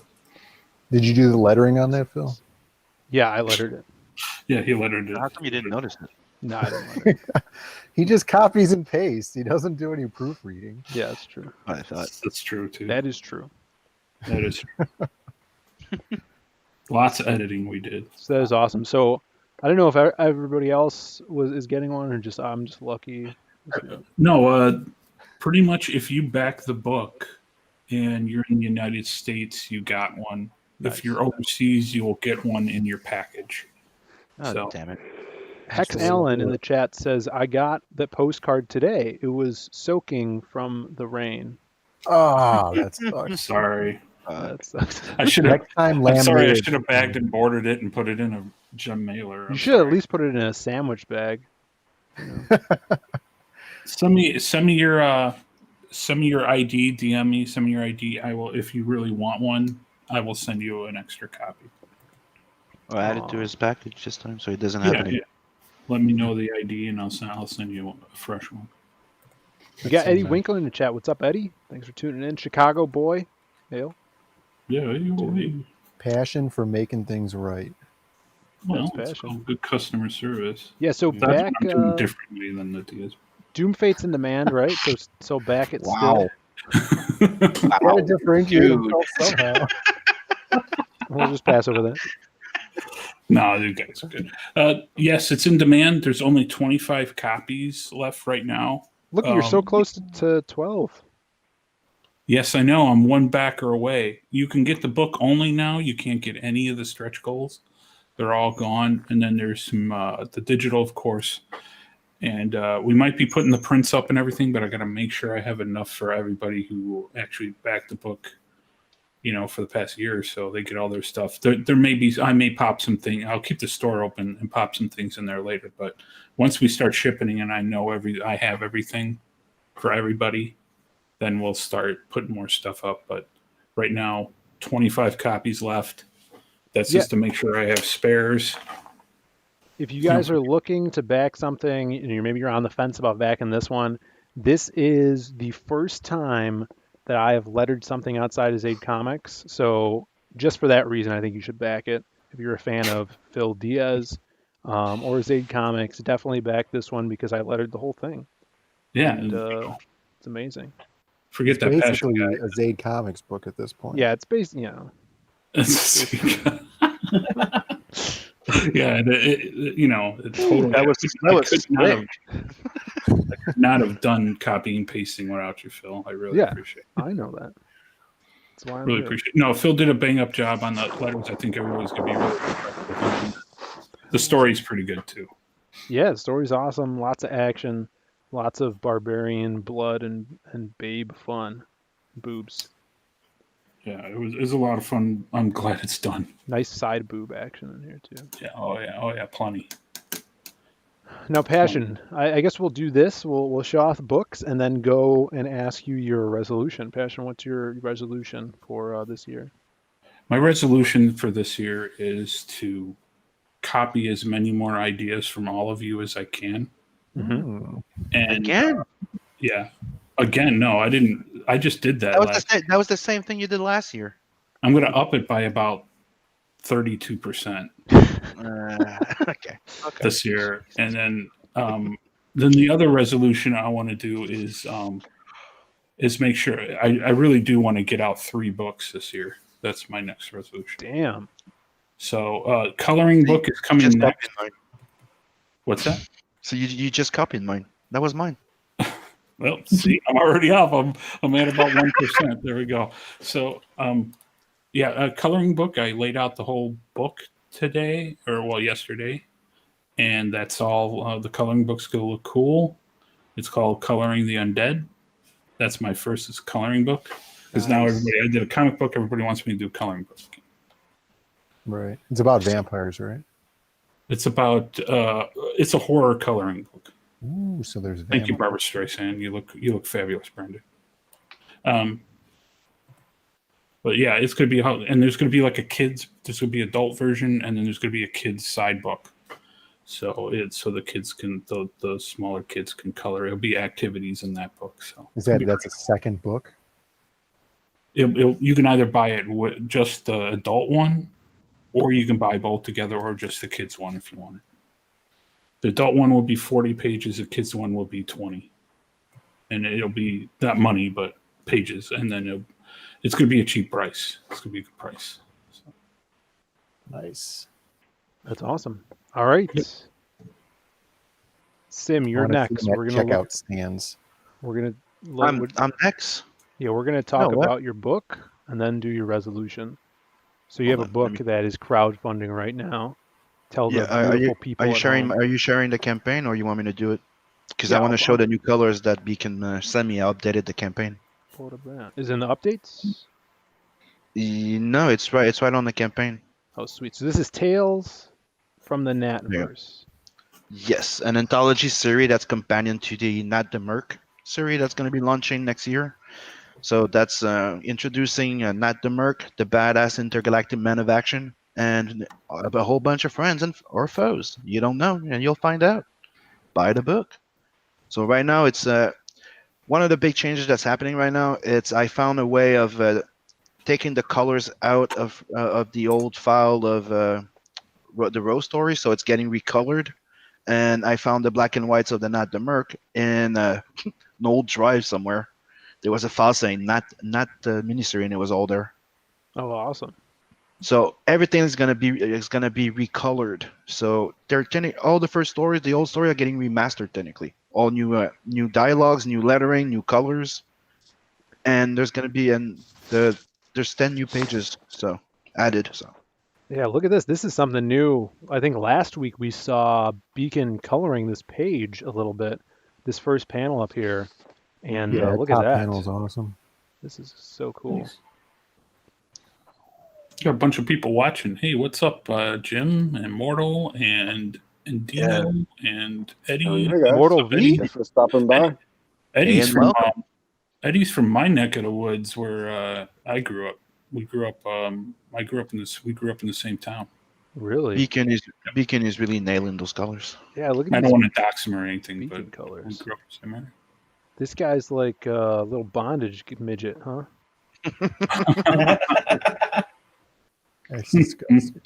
Did you do the lettering on that, Phil? Yeah, I lettered it. Yeah, he lettered it. How come you didn't notice it? No, I didn't letter it. He just copies and pastes. He doesn't do any proofreading. Yeah, that's true. I thought. That's true, too. That is true. That is true. Lots of editing we did. So that is awesome. So I don't know if everybody else is getting one or just I'm just lucky. No, pretty much if you back the book, and you're in the United States, you got one. Nice. If you're overseas, you will get one in your package. Oh, So- damn it. Hex really Allen in cool. the chat says, I got the postcard today. It was soaking from the rain. Oh, that sucks. Sorry. That sucks. I should have. Next time, I'm sorry. I laminate it. should have bagged and boarded it and put it in a gem mailer. You I'm should at sorry. least put it in a sandwich bag. Send me your ID. DM me. Send me your ID. I will. If you really want one, I will send you an extra copy. Or add it to his package this time so he doesn't have any. Yeah. Let me know the ID, and I'll send you a fresh one. We got That Eddie sounds Winkle in the chat. What's up, Eddie? Thanks for tuning in. Chicago boy. Hail. Yeah. Passion for making things right. Well, That's it's passion. called good customer service. Yeah, so That's back, what I'm doing differently than the DS. Doomfate's in demand, right? So back at Wow. still. Gotta differentiate himself somehow. We'll just pass over that. No, you guys are good. Yes, it's in demand. There's only 25 copies left right now. Look, you're so close to 12. Yes, I know. I'm one backer away. You can get the book only now. You can't get any of the stretch goals. They're all gone. And then there's some the digital, of course. And we might be putting the prints up and everything, but I got to make sure I have enough for everybody who actually backed the book, for the past year or so. They get all their stuff. There may be, I may pop something. I'll keep the store open and pop some things in there later. But once we start shipping and I know I have everything for everybody, then we'll start putting more stuff up. But right now, 25 copies left. That's just to make sure I have spares. If you guys are looking to back something, and maybe you're on the fence about backing this one, this is the first time that I have lettered something outside of Zaid Comics. So just for that reason, I think you should back it. If you're a fan of Phil Diaz or Zaid Comics, definitely back this one because I lettered the whole thing. Yeah. And it's amazing. Forget It's that passion basically guy. a Zaid Comics book at this point. Yeah, it's based, Yeah, it totally. That was I could not have done copy and pasting without you, Phil. I really appreciate it. I know that. That's why I'm Really here. appreciate it. No, Phil did a bang up job on the letters. I think everybody's gonna be really impressed with him. The story's pretty good too. Yeah, the story's awesome. Lots of action, lots of barbarian blood and babe fun, boobs. Yeah, it was a lot of fun. I'm glad it's done. Nice side boob action in here too. Yeah. Oh yeah. Plenty. Now, Passion, I guess we'll do this. We'll show off the books and then go and ask you your resolution. Passion, what's your resolution for this year? My resolution for this year is to copy as many more ideas from all of you as I can. Mm. And Again? yeah. Again, no, I didn't. I just did that. That was the same thing you did last year. I'm going to up it by about 32% Okay. this year, and then the other resolution I want to do is make sure I really do want to get out 3 books this year. That's my next resolution. Damn. So coloring book is coming Just next. copied mine. What's that? So you just copied mine. That was mine. Well, see, I'm already up. I'm at about 1%. There we go. So, coloring book. I laid out the whole book today, yesterday, and that's all. The coloring book's gonna look cool. It's called Coloring the Undead. That's my first coloring book because now I did a comic book. Everybody wants me to do a coloring book. Right. It's about vampires, right? It's about it's a horror coloring book. Ooh, so there's Thank you, Barbara Streisand. You look fabulous, Brandon. But yeah, it's gonna be and there's gonna be like there's gonna be adult version, and then there's gonna be a kids side book. So the kids can the smaller kids can color. It'll be activities in that book. So that's a second book? You can either buy it with just the adult one, or you can buy both together, or just the kids one if you want it. The adult one will be 40 pages. The kids one will be 20, and it'll be not money, but pages. And then it's going to be a cheap price. It's going to be a good price. So. Nice. That's awesome. All right. Yep. Sim, you're next. We're gonna check out stands. We're gonna. I'm next. Yeah, we're going to talk what? about your book and then do your resolution. So you have a Hold on, let book me- that is crowdfunding right now. Tell Yeah, the are beautiful you people are you at sharing home. are you sharing the campaign, or you want me to do it? Because I Yeah, want to show I'll the new colors that Beacon sent me. I updated the campaign. pull it up that. Is it in the updates? No, it's right. It's right on the campaign. Oh, sweet. So this is Tales from the Yeah. NATVERSE. Yes, an anthology series that's companion to the Not the Merc series that's going to be launching next year. So that's introducing Not the Merc, the badass intergalactic man of action, and a whole bunch of friends and or foes. You don't know, and you'll find out. Buy the book. So right now, it's one of the big changes that's happening right now. It's I found a way of taking the colors out of the old file of the Rose story, so it's getting recolored. And I found the black and whites of the Not the Merc in an old drive somewhere. There was a file saying not the miniseries, and it was all there. Oh, awesome. So everything is gonna be recolored. So they're all the first stories, the old story, are getting remastered technically. All new dialogues, new lettering, new colors, and there's gonna be there's 10 new pages so added. So Yeah, look at this. This is something new. I think last week we saw Beacon coloring this page a little bit. This first panel up here. And Yeah, look at top that. panel's awesome. This is so cool. Nice. Got a bunch of people watching. Hey, what's up, Jim and Mortal and Dino and Eddie? Hey guys, Mortal What's up, Eddie? V? thanks for stopping by. Eddie's and from welcome. Eddie's from my neck of the woods where I grew up. We grew up. I grew up in this. We grew up in the same town. Really? Beacon is really nailing those colors. Yeah, look at I these don't want to dox him or anything, Beacon but we colors. grew up the same area. This guy's like a little bondage midget, huh? That's disgusting.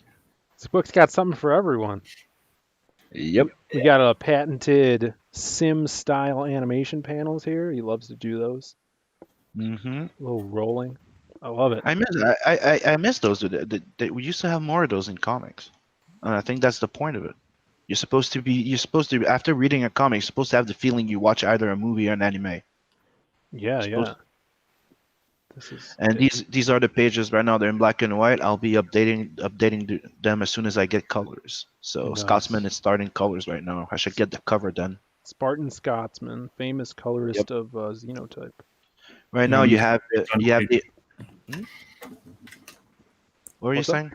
This book's got something for everyone. Yep. We got a patented sim style animation panels here. He loves to do those. Mm-hmm. A little rolling. I love it. I miss those. We used to have more of those in comics, and I think that's the point of it. You're supposed to after reading a comic, you're supposed to have the feeling you watch either a movie or an anime. Yeah, Supposed- yeah. This is And these are the pages right now. They're in black and white. I'll be updating them as soon as I get colors. So Nice. Scotsman is starting colors right now. I should get the cover done. Spartan Scotsman, famous colorist of Xenotype. Right now you have the. Hmm? What were you What's up? saying?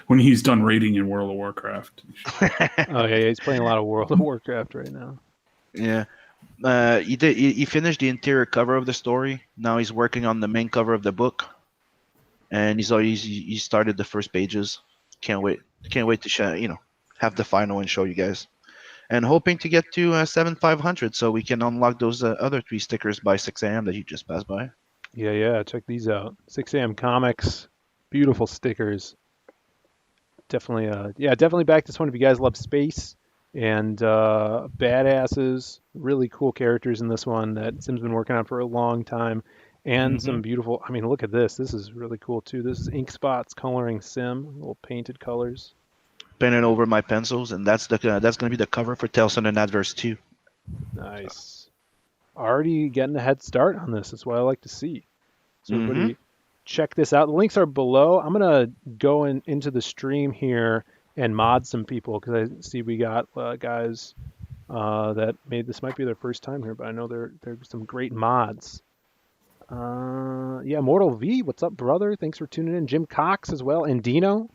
When he's done raiding in World of Warcraft. Oh yeah, he's playing a lot of World of Warcraft right now. Yeah. He finished the interior cover of the story. Now he's working on the main cover of the book, and he started the first pages. Can't wait to have the final and show you guys, and hoping to get to 7,500 so we can unlock those other 3 stickers by 6 a.m. that you just passed by. Yeah, check these out. 6 a.m. Comics, beautiful stickers. Definitely back this one if you guys love space and badasses. Really cool characters in this one that Sim's been working on for a long time, and some beautiful. I mean, look at this. This is really cool too. This is ink spots coloring Sim, little painted colors. Painted over my pencils, and that's gonna be the cover for Tales from the NATVERSE 2. Nice. Already getting a head start on this. That's what I like to see. So everybody, check this out. The links are below. I'm gonna go into the stream here and mod some people because I see we got guys that this might be their first time here, but I know there's some great mods. Yeah, Mortal V, what's up, brother? Thanks for tuning in. Jim Cox as well, and Dino.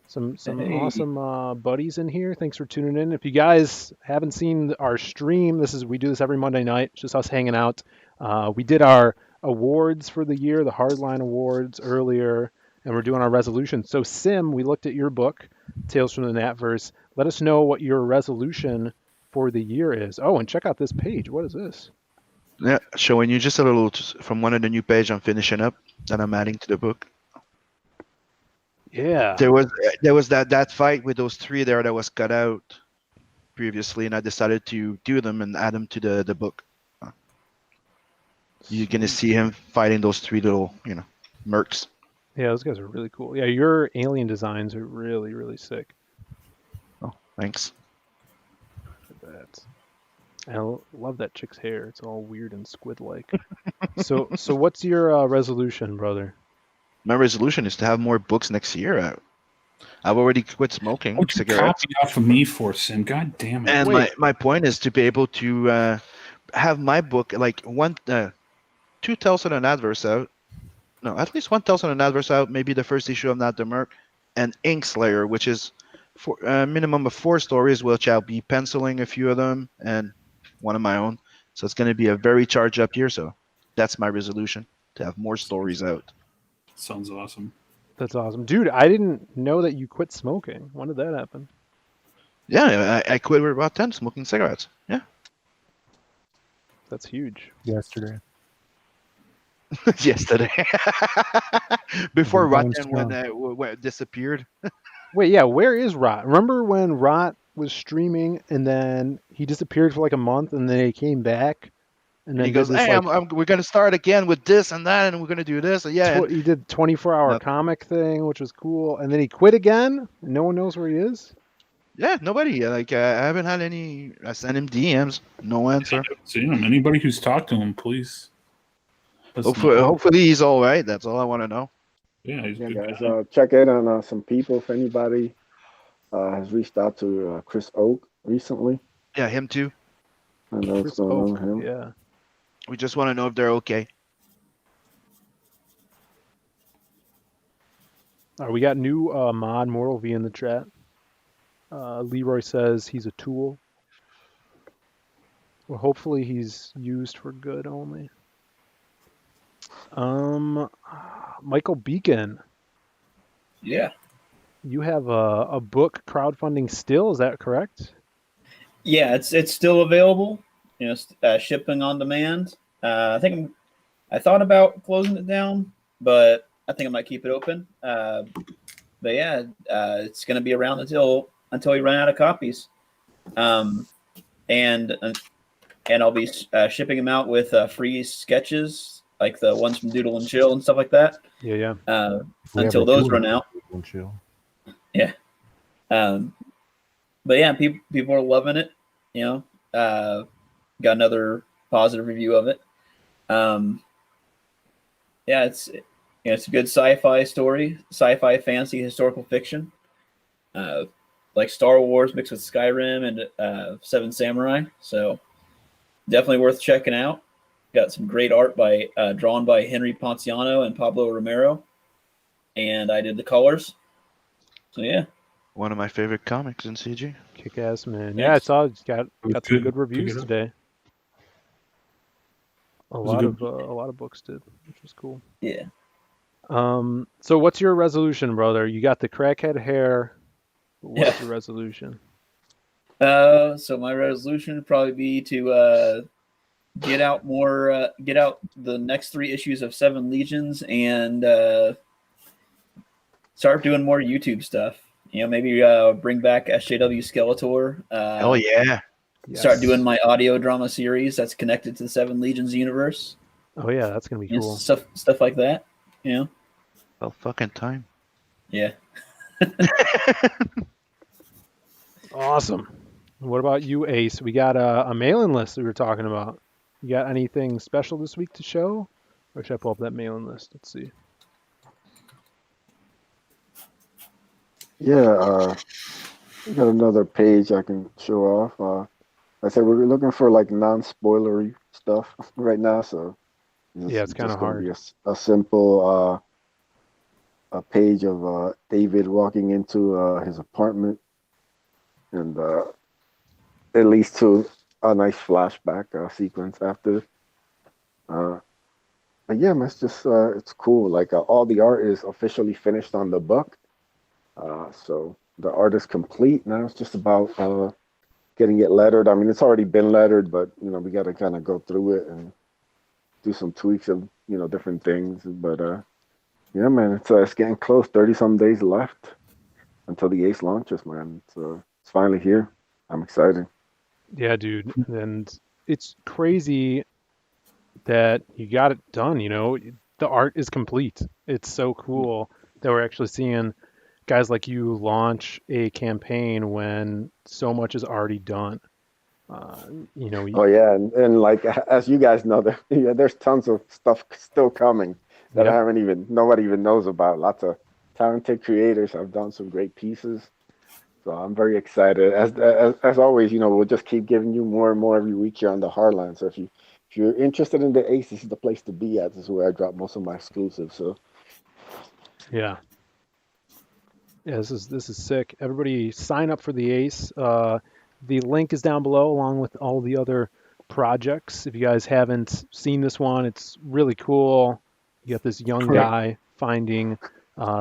Some awesome buddies in here. Thanks for tuning in. If you guys haven't seen our stream, we do this every Monday night. It's just us hanging out. We did our awards for the year, the Hardline Awards earlier, and we're doing our resolution. So Sim, we looked at your book, Tales from the NATVERSE. Let us know what your resolution for the year is. Oh, and check out this page. What is this? Yeah, showing you just a little from one of the new page I'm finishing up that I'm adding to the book. Yeah. There was that fight with those 3 there that was cut out previously, and I decided to do them and add them to the book. You're gonna see him fighting those 3 little mercs. Yeah, those guys are really cool. Yeah, your alien designs are really, really sick. Oh, thanks. Look at that. I love that chick's hair. It's all weird and squid-like. So what's your resolution, brother? My resolution is to have more books next year out. I've already quit smoking What you cigarettes. copy off of me for, Sim? God damn it. And Wait. my point is to be able to have my book like 2,000 on Adverse out. No, at least 1,000 on Adverse out. Maybe the first issue of Not the Merc, and Inkslayer, which is for a minimum of 4 stories, which I'll be penciling a few of them and one of my own. So it's going to be a very charged up year. So that's my resolution, to have more stories out. Sounds awesome. That's awesome. Dude, I didn't know that you quit smoking. When did that happen? Yeah, I quit with about 10 smoking cigarettes. Yeah. That's huge. Yesterday. Yesterday. Before Been going Rotten when disappeared. Wait, yeah, where is Rot? Remember when Rot was streaming and then he disappeared for like a month and then he came back? And then he goes, did this, hey, like, we're going to start again with this and that, and we're going to do this. And yeah. he did 24-hour Yep. comic thing, which was cool. And then he quit again. No one knows where he is. Yeah, nobody. Like, I haven't had any. I sent him DMs, no answer. See him. Anybody who's talked to him, please. Hopefully he's all right. That's all I want to know. Yeah, he's a Yeah, good guys, guy. check in on some people. If anybody has reached out to Chris Oak recently, Yeah, him too. I know what's Chris going on Oak, with him. yeah. We just want to know if they're okay. All right, we got new mod Mortal V in the chat. Leroy says he's a tool. Well, hopefully he's used for good only. Michael Beacon, Yeah. you have a book crowdfunding still, is that correct? Yeah, it's still available. You know, shipping on demand. I thought about closing it down, but I think I might keep it open. But yeah, it's going to be around until we run out of copies. And I'll be shipping them out with free sketches, like the ones from Doodle and Chill and stuff like that. Yeah. Until those run out. Chill. Yeah. But yeah, people are loving it. You know, got another positive review of it. Yeah, it's a good sci-fi story, sci-fi fantasy historical fiction, like Star Wars mixed with Skyrim and Seven Samurai. So definitely worth checking out. Got some great art drawn by Henry Ponciano and Pablo Romero, and I did the colors. So yeah. One of my favorite comics in CG. Kick-ass, man. Yeah, I saw it's got some good reviews Good. today. A was a lot of books did, which was cool. Yeah. So what's your resolution, brother? You got the crackhead hair. What's your resolution? So my resolution would probably be to get out the next 3 issues of Seven Legions and start doing more YouTube stuff. You know, maybe bring back SJW Skeletor. Oh yeah. Start doing my audio drama series that's connected to the Seven Legions universe. Oh yeah, that's gonna be cool. Stuff like that. You know. Well, fucking time. Yeah. Awesome. What about you, Ace? We got a mailing list we were talking about. You got anything special this week to show? Or should I pull up that mailing list? Let's see. Yeah, we got another page I can show off. I said we're looking for like non-spoilery stuff right now, so Yeah, it's kind of hard. Be a simple a page of David walking into his apartment, and it leads to a nice flashback sequence after. But yeah, man, it's just it's cool. Like all the art is officially finished on the book. So the art is complete. Now it's just about getting it lettered. I mean, it's already been lettered, but you know, we got to kind of go through it and do some tweaks of different things. But yeah, man, it's getting close. 30-some days left until the Ace launches, man. So it's finally here. I'm excited. Yeah, dude, and it's crazy that you got it done. The art is complete. It's so cool that we're actually seeing guys like you launch a campaign when so much is already done. Oh yeah, and like as you guys know, there's tons of stuff still coming that Yep. nobody even knows about. Lots of talented creators have done some great pieces, so I'm very excited. As always, we'll just keep giving you more and more every week here on the Hardline. So if you're interested in the Ace, this is the place to be at. This is where I drop most of my exclusives. So Yeah, this is sick. Everybody sign up for the Ace. The link is down below along with all the other projects. If you guys haven't seen this one, it's really cool. You got this young guy finding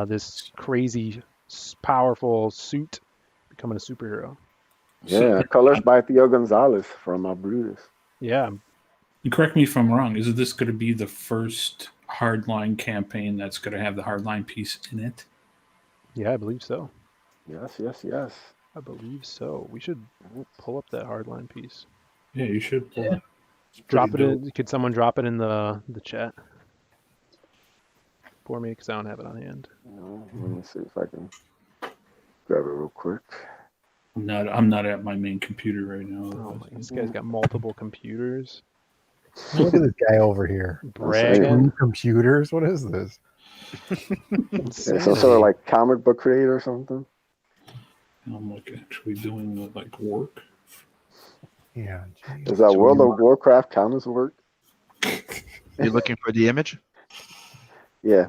this crazy, powerful suit, becoming a superhero. yeah, colors by Theo Gonzalez from Brutus. Yeah. Correct me if I'm wrong. Is this going to be the first Hardline campaign that's going to have the Hardline piece in it? Yeah, I believe so. Yes. I believe so. We should pull up that Hardline piece. Yeah, you should. Yeah. Drop it in. Could someone drop it in the chat for me? Because I don't have it on hand. Let me see if I can grab it real quick. I'm not at my main computer right now. Oh my, this guy's got multiple computers. Look at this guy over here. Bragging. Computers? What is this? Some sort of like comic book creator or something. I'm like actually doing the work. Yeah. Geez. Does that World of Warcraft count as work? You're looking for the image? Yeah.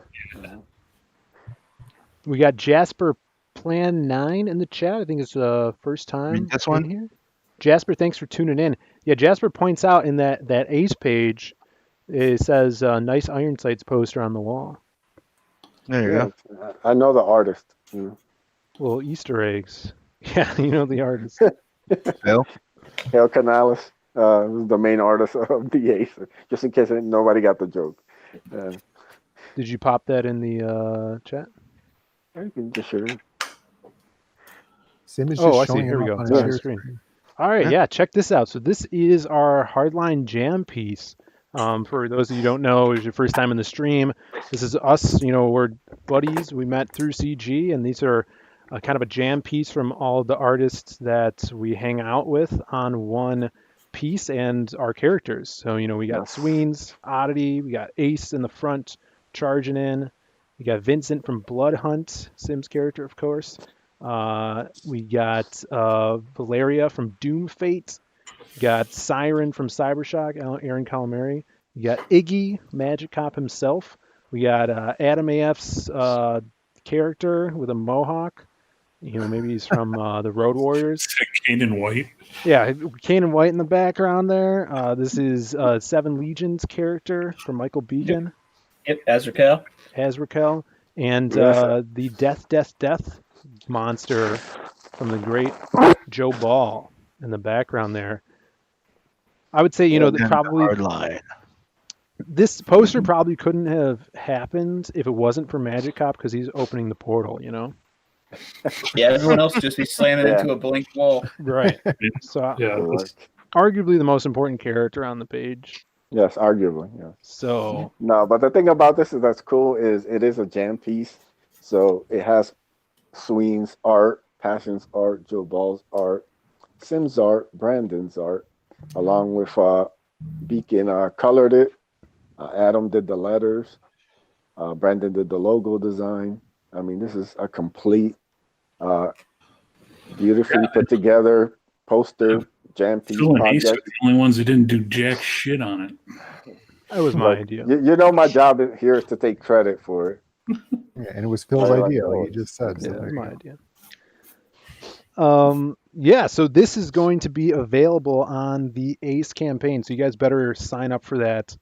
We got Jasper Plan 9 in the chat. I think it's the first time this one? in here. Jasper, thanks for tuning in. Yeah, Jasper points out in that Ace page, it says nice Iron Sights poster on the wall. There you go. I know the artist. Little Easter eggs. Yeah, you know the artist. Phil? Hale Canales was the main artist of the Ace, just in case nobody got the joke. Did you pop that in the chat? You can just share it. Sim is Oh, I just see. showing Here we it go. up on It's on his the screen. screen. All right, yeah, check this out. So this is our Hardline Jam piece. For those of you who don't know, it's your first time in the stream. This is us. We're buddies. We met through CG, and these are kind of a jam piece from all the artists that we hang out with on one piece and our characters. So, we got Sweens, Oddity, we got Ace in the front charging in. We got Vincent from Blood Hunt, Sim's character, of course. We got Valeria from DOOMFATE. We got Siren from Cybershock, Aaron Calamari. We got Iggy, Magic Cop himself. We got Adam AF's character with a mohawk. Maybe he's from the Road Warriors. Kanan White. Yeah, Kanan White in the background there. This is Seven Legions character from Michael Beacon. Yep, Azrael. And the Death monster from the great Joe Ball in the background there. I would say, that probably Hardline. this poster probably couldn't have happened if it wasn't for Magic Cop because he's opening the portal, Yeah, everyone else just be slamming into a blank wall. Right. So Yeah, arguably the most important character on the page. Yes, arguably. Yeah. So No, but the thing about this that's cool is it is a jam piece, so it has Sween's art, Passion's art, Joe Ball's art, Sim's art, Brandon's art, along with Beacon colored it. Adam did the letters. Brandon did the logo design. I mean, this is a complete, beautifully put together poster jam piece Phil and Ace are project. the only ones that didn't do jack shit on it. that was my idea. My job here is to take credit for it. Yeah, and it was Phil's I like idea, that like one. you just said. Yeah, So that there was you my go. idea. Yeah, so this is going to be available on the Ace campaign. So you guys better sign up for that.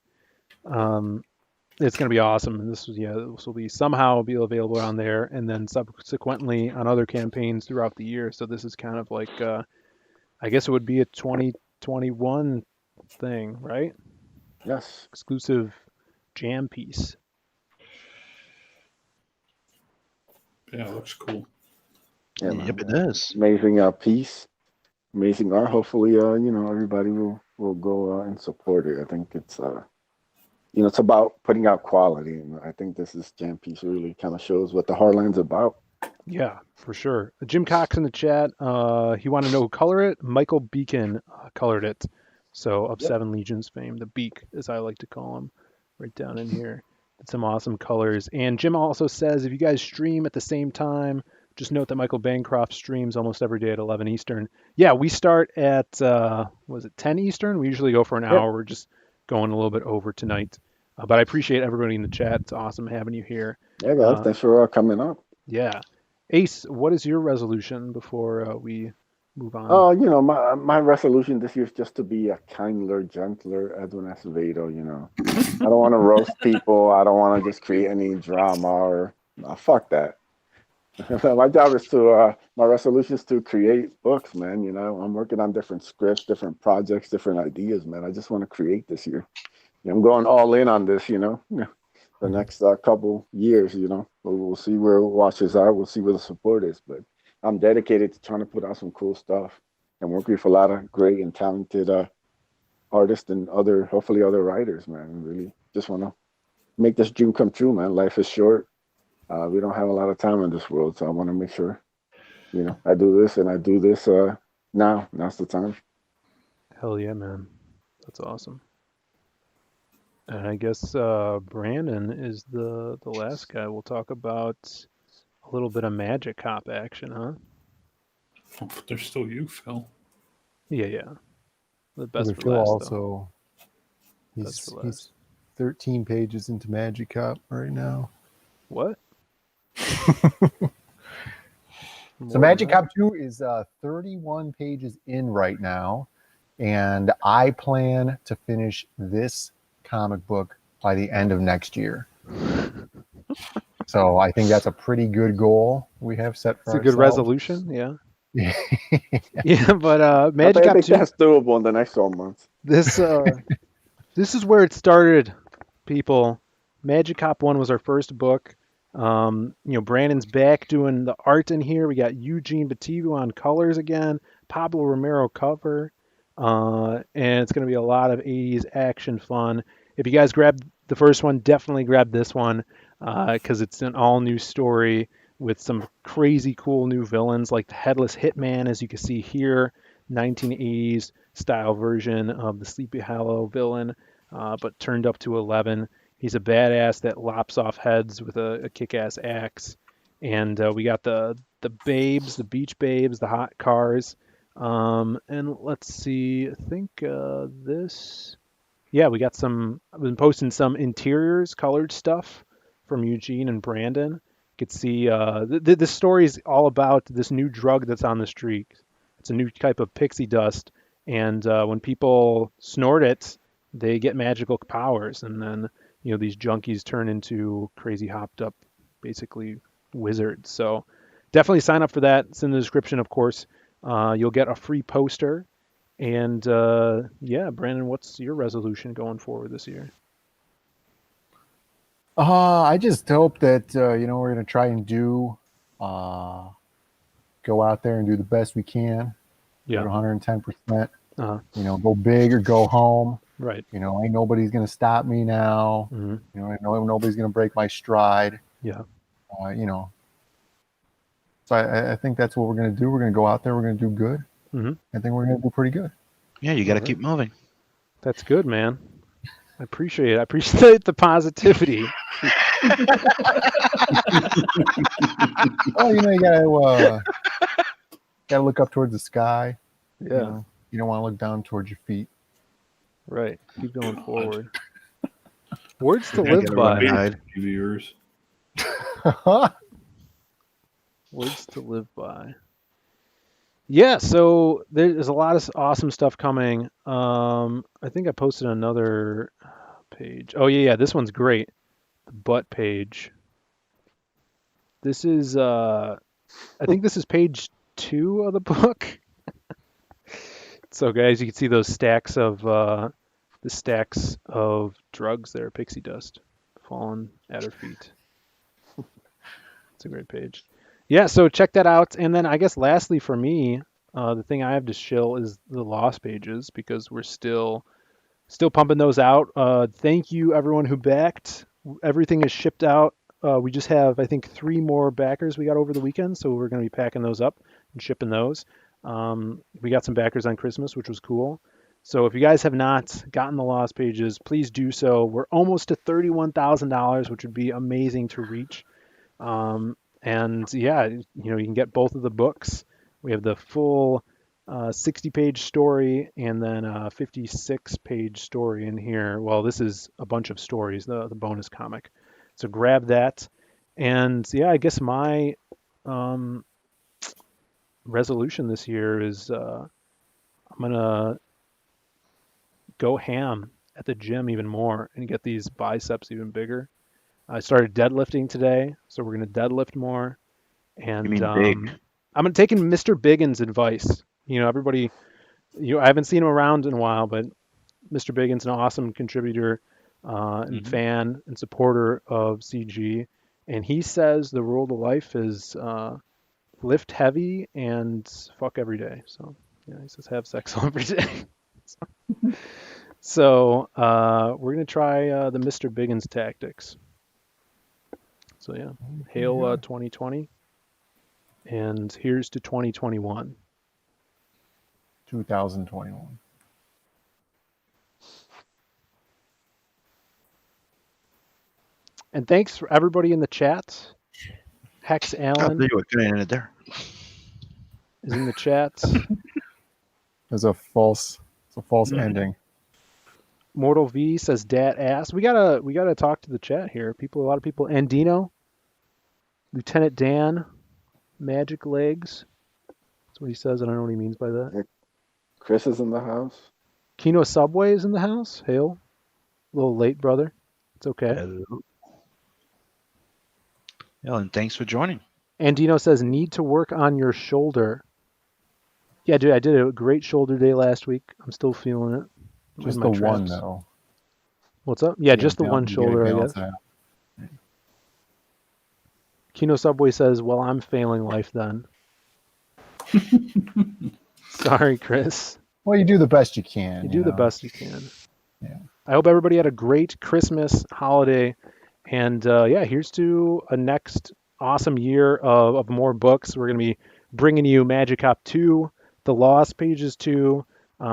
It's going to be awesome. This will be somehow be available on there, and then subsequently on other campaigns throughout the year. So this is kind of like, I guess it would be a 2021 thing, right? Yes. Exclusive jam piece. Yeah, it looks cool. Yeah, Yep, it is. amazing piece, amazing art. Hopefully, everybody will go and support it. I think it's it's about putting out quality, and I think this jam piece really kind of shows what the Hardline's about. Yeah, for sure. Jim Cox in the chat. He wanted to know who colored it. Michael Beacon colored it. So of Yep. Seven Legions fame, the Beak, as I like to call him, right down in here. Did some awesome colors. And Jim also says if you guys stream at the same time, just note that Michael Bancroft streams almost every day at 11 Eastern. Yeah, we start at was it 10 Eastern? We usually go for an Yep. hour. We're just going a little bit over tonight. But I appreciate everybody in the chat. It's awesome having you here. Yeah, guys. Thanks for coming up. Yeah. Ace, what is your resolution before we move on? Oh, you know, my resolution this year is just to be a kinder, gentler Edwin Acevedo. You know, I don't want to roast people. I don't want to just create any drama or fuck that. My job is to my resolution is to create books, man. You know, I'm working on different scripts, different projects, different ideas, man. I just want to create this year. I'm going all in on this. You know, the next couple years. You know, we'll see where it washes out. We'll see where the support is, but I'm dedicated to trying to put out some cool stuff and work with a lot of great and talented artists and hopefully other writers, man. Really just want to make this dream come true, man. Life is short. We don't have a lot of time in this world, so I want to make sure, you know, I do this now. Now's the time. Hell yeah, man. That's awesome. And I guess Brandon is the last guy. We'll talk about a little bit of Magic Cop action, huh? Oh, but there's still you, Phil. Yeah. The best for Phil last, also, Best for he's last. 13 pages into Magic Cop right now. What? So Magic Cop 2 is 31 pages in right now, and I plan to finish this comic book by the end of next year. So I think that's a pretty good goal we have set for It's a ourselves. good resolution, yeah. Yeah. Yeah, but Magic I Cop think 2, that's doable in the next 12 months. this is where it started, people. Magic Cop 1 was our first book. You know, Brandon's back doing the art in here. We got Eugene Bativo on colors again, Pablo Romero cover, and it's going to be a lot of 80s action fun. If you guys grabbed the first one, definitely grab this one because it's an all new story with some crazy cool new villains like the Headless Hitman, as you can see here, 1980s style version of the Sleepy Hollow villain, but turned up to 11. He's a badass that lops off heads with a kick-ass axe. And we got the babes, the beach babes, the hot cars. And let's see, I think this... Yeah, we got some... I've been posting some interiors, colored stuff from Eugene and Brandon. You could see this story is all about this new drug that's on the street. It's a new type of pixie dust. And when people snort it, they get magical powers. And then... you know, these junkies turn into crazy hopped up, basically wizards. So definitely sign up for that. It's in the description, of course. You'll get a free poster. And yeah, Brandon, what's your resolution going forward this year? I just hope that, you know, we're going to try and go out there and do the best we can. Yeah. At 110%. Uh-huh. You know, go big or go home. Right. You know, ain't nobody's going to stop me now. Mm-hmm. You know, I know nobody's going to break my stride. Yeah. You know, so I think that's what we're going to do. We're going to go out there. We're going to do good. Mm-hmm. I think we're going to do pretty good. Yeah, you got to keep moving. That's good, man. I appreciate it. I appreciate the positivity. Oh, you know, you gotta look up towards the sky. Yeah. You don't want to look down towards your feet. Right. Keep going forward. Words to Yeah, live get a by. ride. Viewers. Words to live by. Yeah, so there's a lot of awesome stuff coming. I think I posted another page. Oh yeah, this one's great. The butt page. This is I think this is page 2 of the book. So guys, you can see those stacks of drugs there, pixie dust, falling at her feet. It's a great page. Yeah, so check that out. And then I guess lastly for me, the thing I have to shill is the lost pages because we're still pumping those out. Thank you everyone who backed. Everything is shipped out we just have, I think, 3 more backers we got over the weekend, so we're going to be packing those up and shipping those. We got some backers on Christmas, which was cool. So if you guys have not gotten the Lost Pages, please do so. We're almost to $31,000, which would be amazing to reach. And yeah, you can get both of the books. We have the full 60-page story and then a 56-page story in here. Well, this is a bunch of stories, the bonus comic. So grab that. And yeah, I guess my resolution this year is I'm going to go ham at the gym even more and get these biceps even bigger. I started deadlifting today, so we're going to deadlift more. And You mean big? I'm taking Mr. Biggins' advice. Everybody, I haven't seen him around in a while, but Mr. Biggins, an awesome contributor and fan and supporter of CG. And he says the rule of life is lift heavy and fuck every day. So, yeah, he says have sex every day. So we're going to try the Mr. Biggins tactics. So, yeah, hail 2020. And here's to 2021. 2021. And thanks for everybody in the chat. Hex Allen There you were getting in it there. is in the chat. There's a false ending. Mortal V says dat ass. We gotta talk to the chat here. A lot of people. Andino, Lieutenant Dan, Magic Legs. That's what he says. I don't know what he means by that. Chris is in the house. Kino Subway is in the house. Hail. A little late, brother. It's okay. Hello. Yeah, and thanks for joining. Andino says, need to work on your shoulder. Yeah, dude, I did a great shoulder day last week. I'm still feeling it. Just My the one, traps. though. What's up? Yeah, just the one shoulder, I guess. Kino Subway says, well, I'm failing life then. Sorry, Chris. Well, you do the best you can. You do the best you can. Yeah. I hope everybody had a great Christmas holiday. And yeah, here's to a next awesome year of more books. We're going to be bringing you Magic Hop 2, The Lost Pages 2,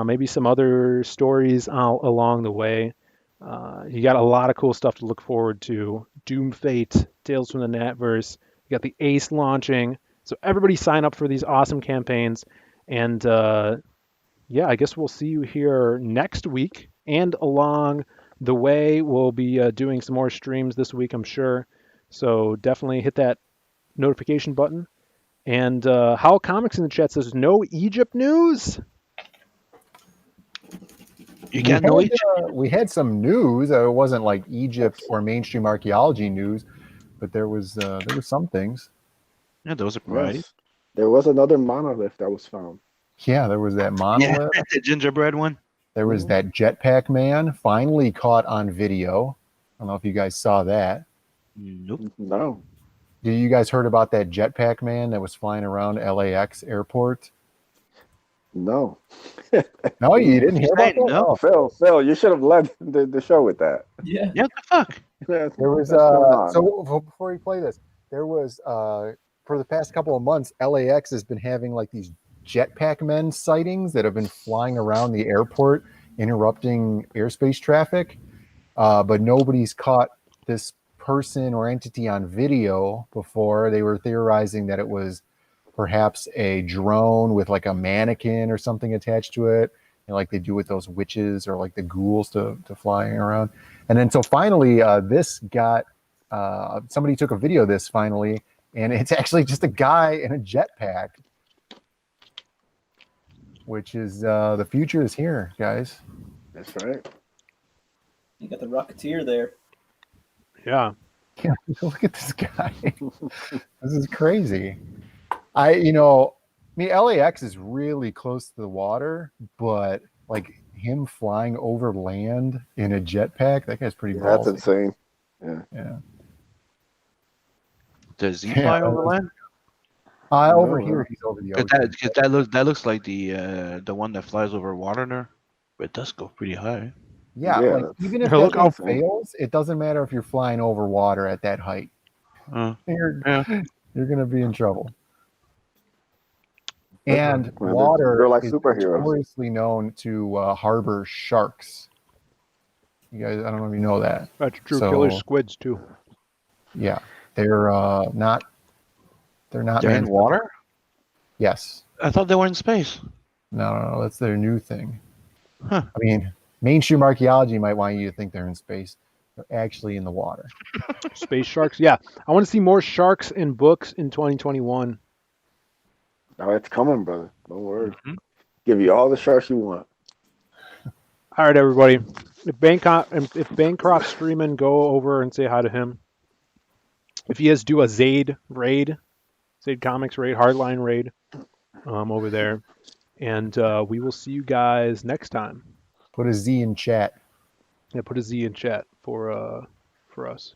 maybe some other stories along the way. You got a lot of cool stuff to look forward to. DOOMFATE, Tales from the NATVERSE. You got the Ace launching. So everybody sign up for these awesome campaigns. And yeah, I guess we'll see you here next week. And along the way, we'll be doing some more streams this week, I'm sure. So definitely hit that notification button. And Howl Comics in the chat says, no Egypt news? You got no Egypt? We had some news. It wasn't like Egypt or mainstream archaeology news, but there was some things. Yeah, there was a variety. Yes. There was another monolith that was found. Yeah, there was that monolith. Yeah, the gingerbread one. There was that jetpack man finally caught on video. I don't know if you guys saw that. Nope. No. Did you guys heard about that jetpack man that was flying around LAX airport? No. No, you didn't hear about that? No. Phil, you should have led the show with that. Yeah. Yeah, what the fuck? There was so before we play this, there was for the past couple of months, LAX has been having like these jetpack men sightings that have been flying around the airport, interrupting airspace traffic. But nobody's caught this person or entity on video before. They were theorizing that it was perhaps a drone with like a mannequin or something attached to it, like they do with those witches or like the ghouls to flying around. And then so finally, this got somebody took a video of this finally, and it's actually just a guy in a jetpack, which is the future is here, guys. That's right. You got the Rocketeer there. Yeah. Yeah, look at this guy. This is crazy. LAX is really close to the water, but like him flying over land in a jetpack, that guy's pretty ballsy. That's insane. Yeah. Does he fly over land? Over here, he's over the ocean. That looks like the one that flies over water there, but it does go pretty high. Yeah, like even if that fails, it doesn't matter if you're flying over water at that height. you're Yeah. you're gonna be in trouble. And Well, water they're like is superheroes. notoriously known to harbor sharks. You guys, I don't know if you know that. That's true. So- Killer squids too. Yeah, they're not. They're not. They're in man- water? Yes. I thought they were in space. No, that's their new thing. Huh. I mean, mainstream archaeology might want you to think they're in space. They're actually in the water. Space sharks. Yeah, I want to see more sharks in books in 2021. Oh, it's coming, brother. Don't worry. Mhm. Give you all the sharks you want. All right, everybody. If Bancroft's streaming, go over and say hi to him. If he has, do a Zaid raid, Zaid Comics raid, Hardline raid, over there, and we will see you guys next time. Put a Z in chat. Yeah, put a Z in chat for us.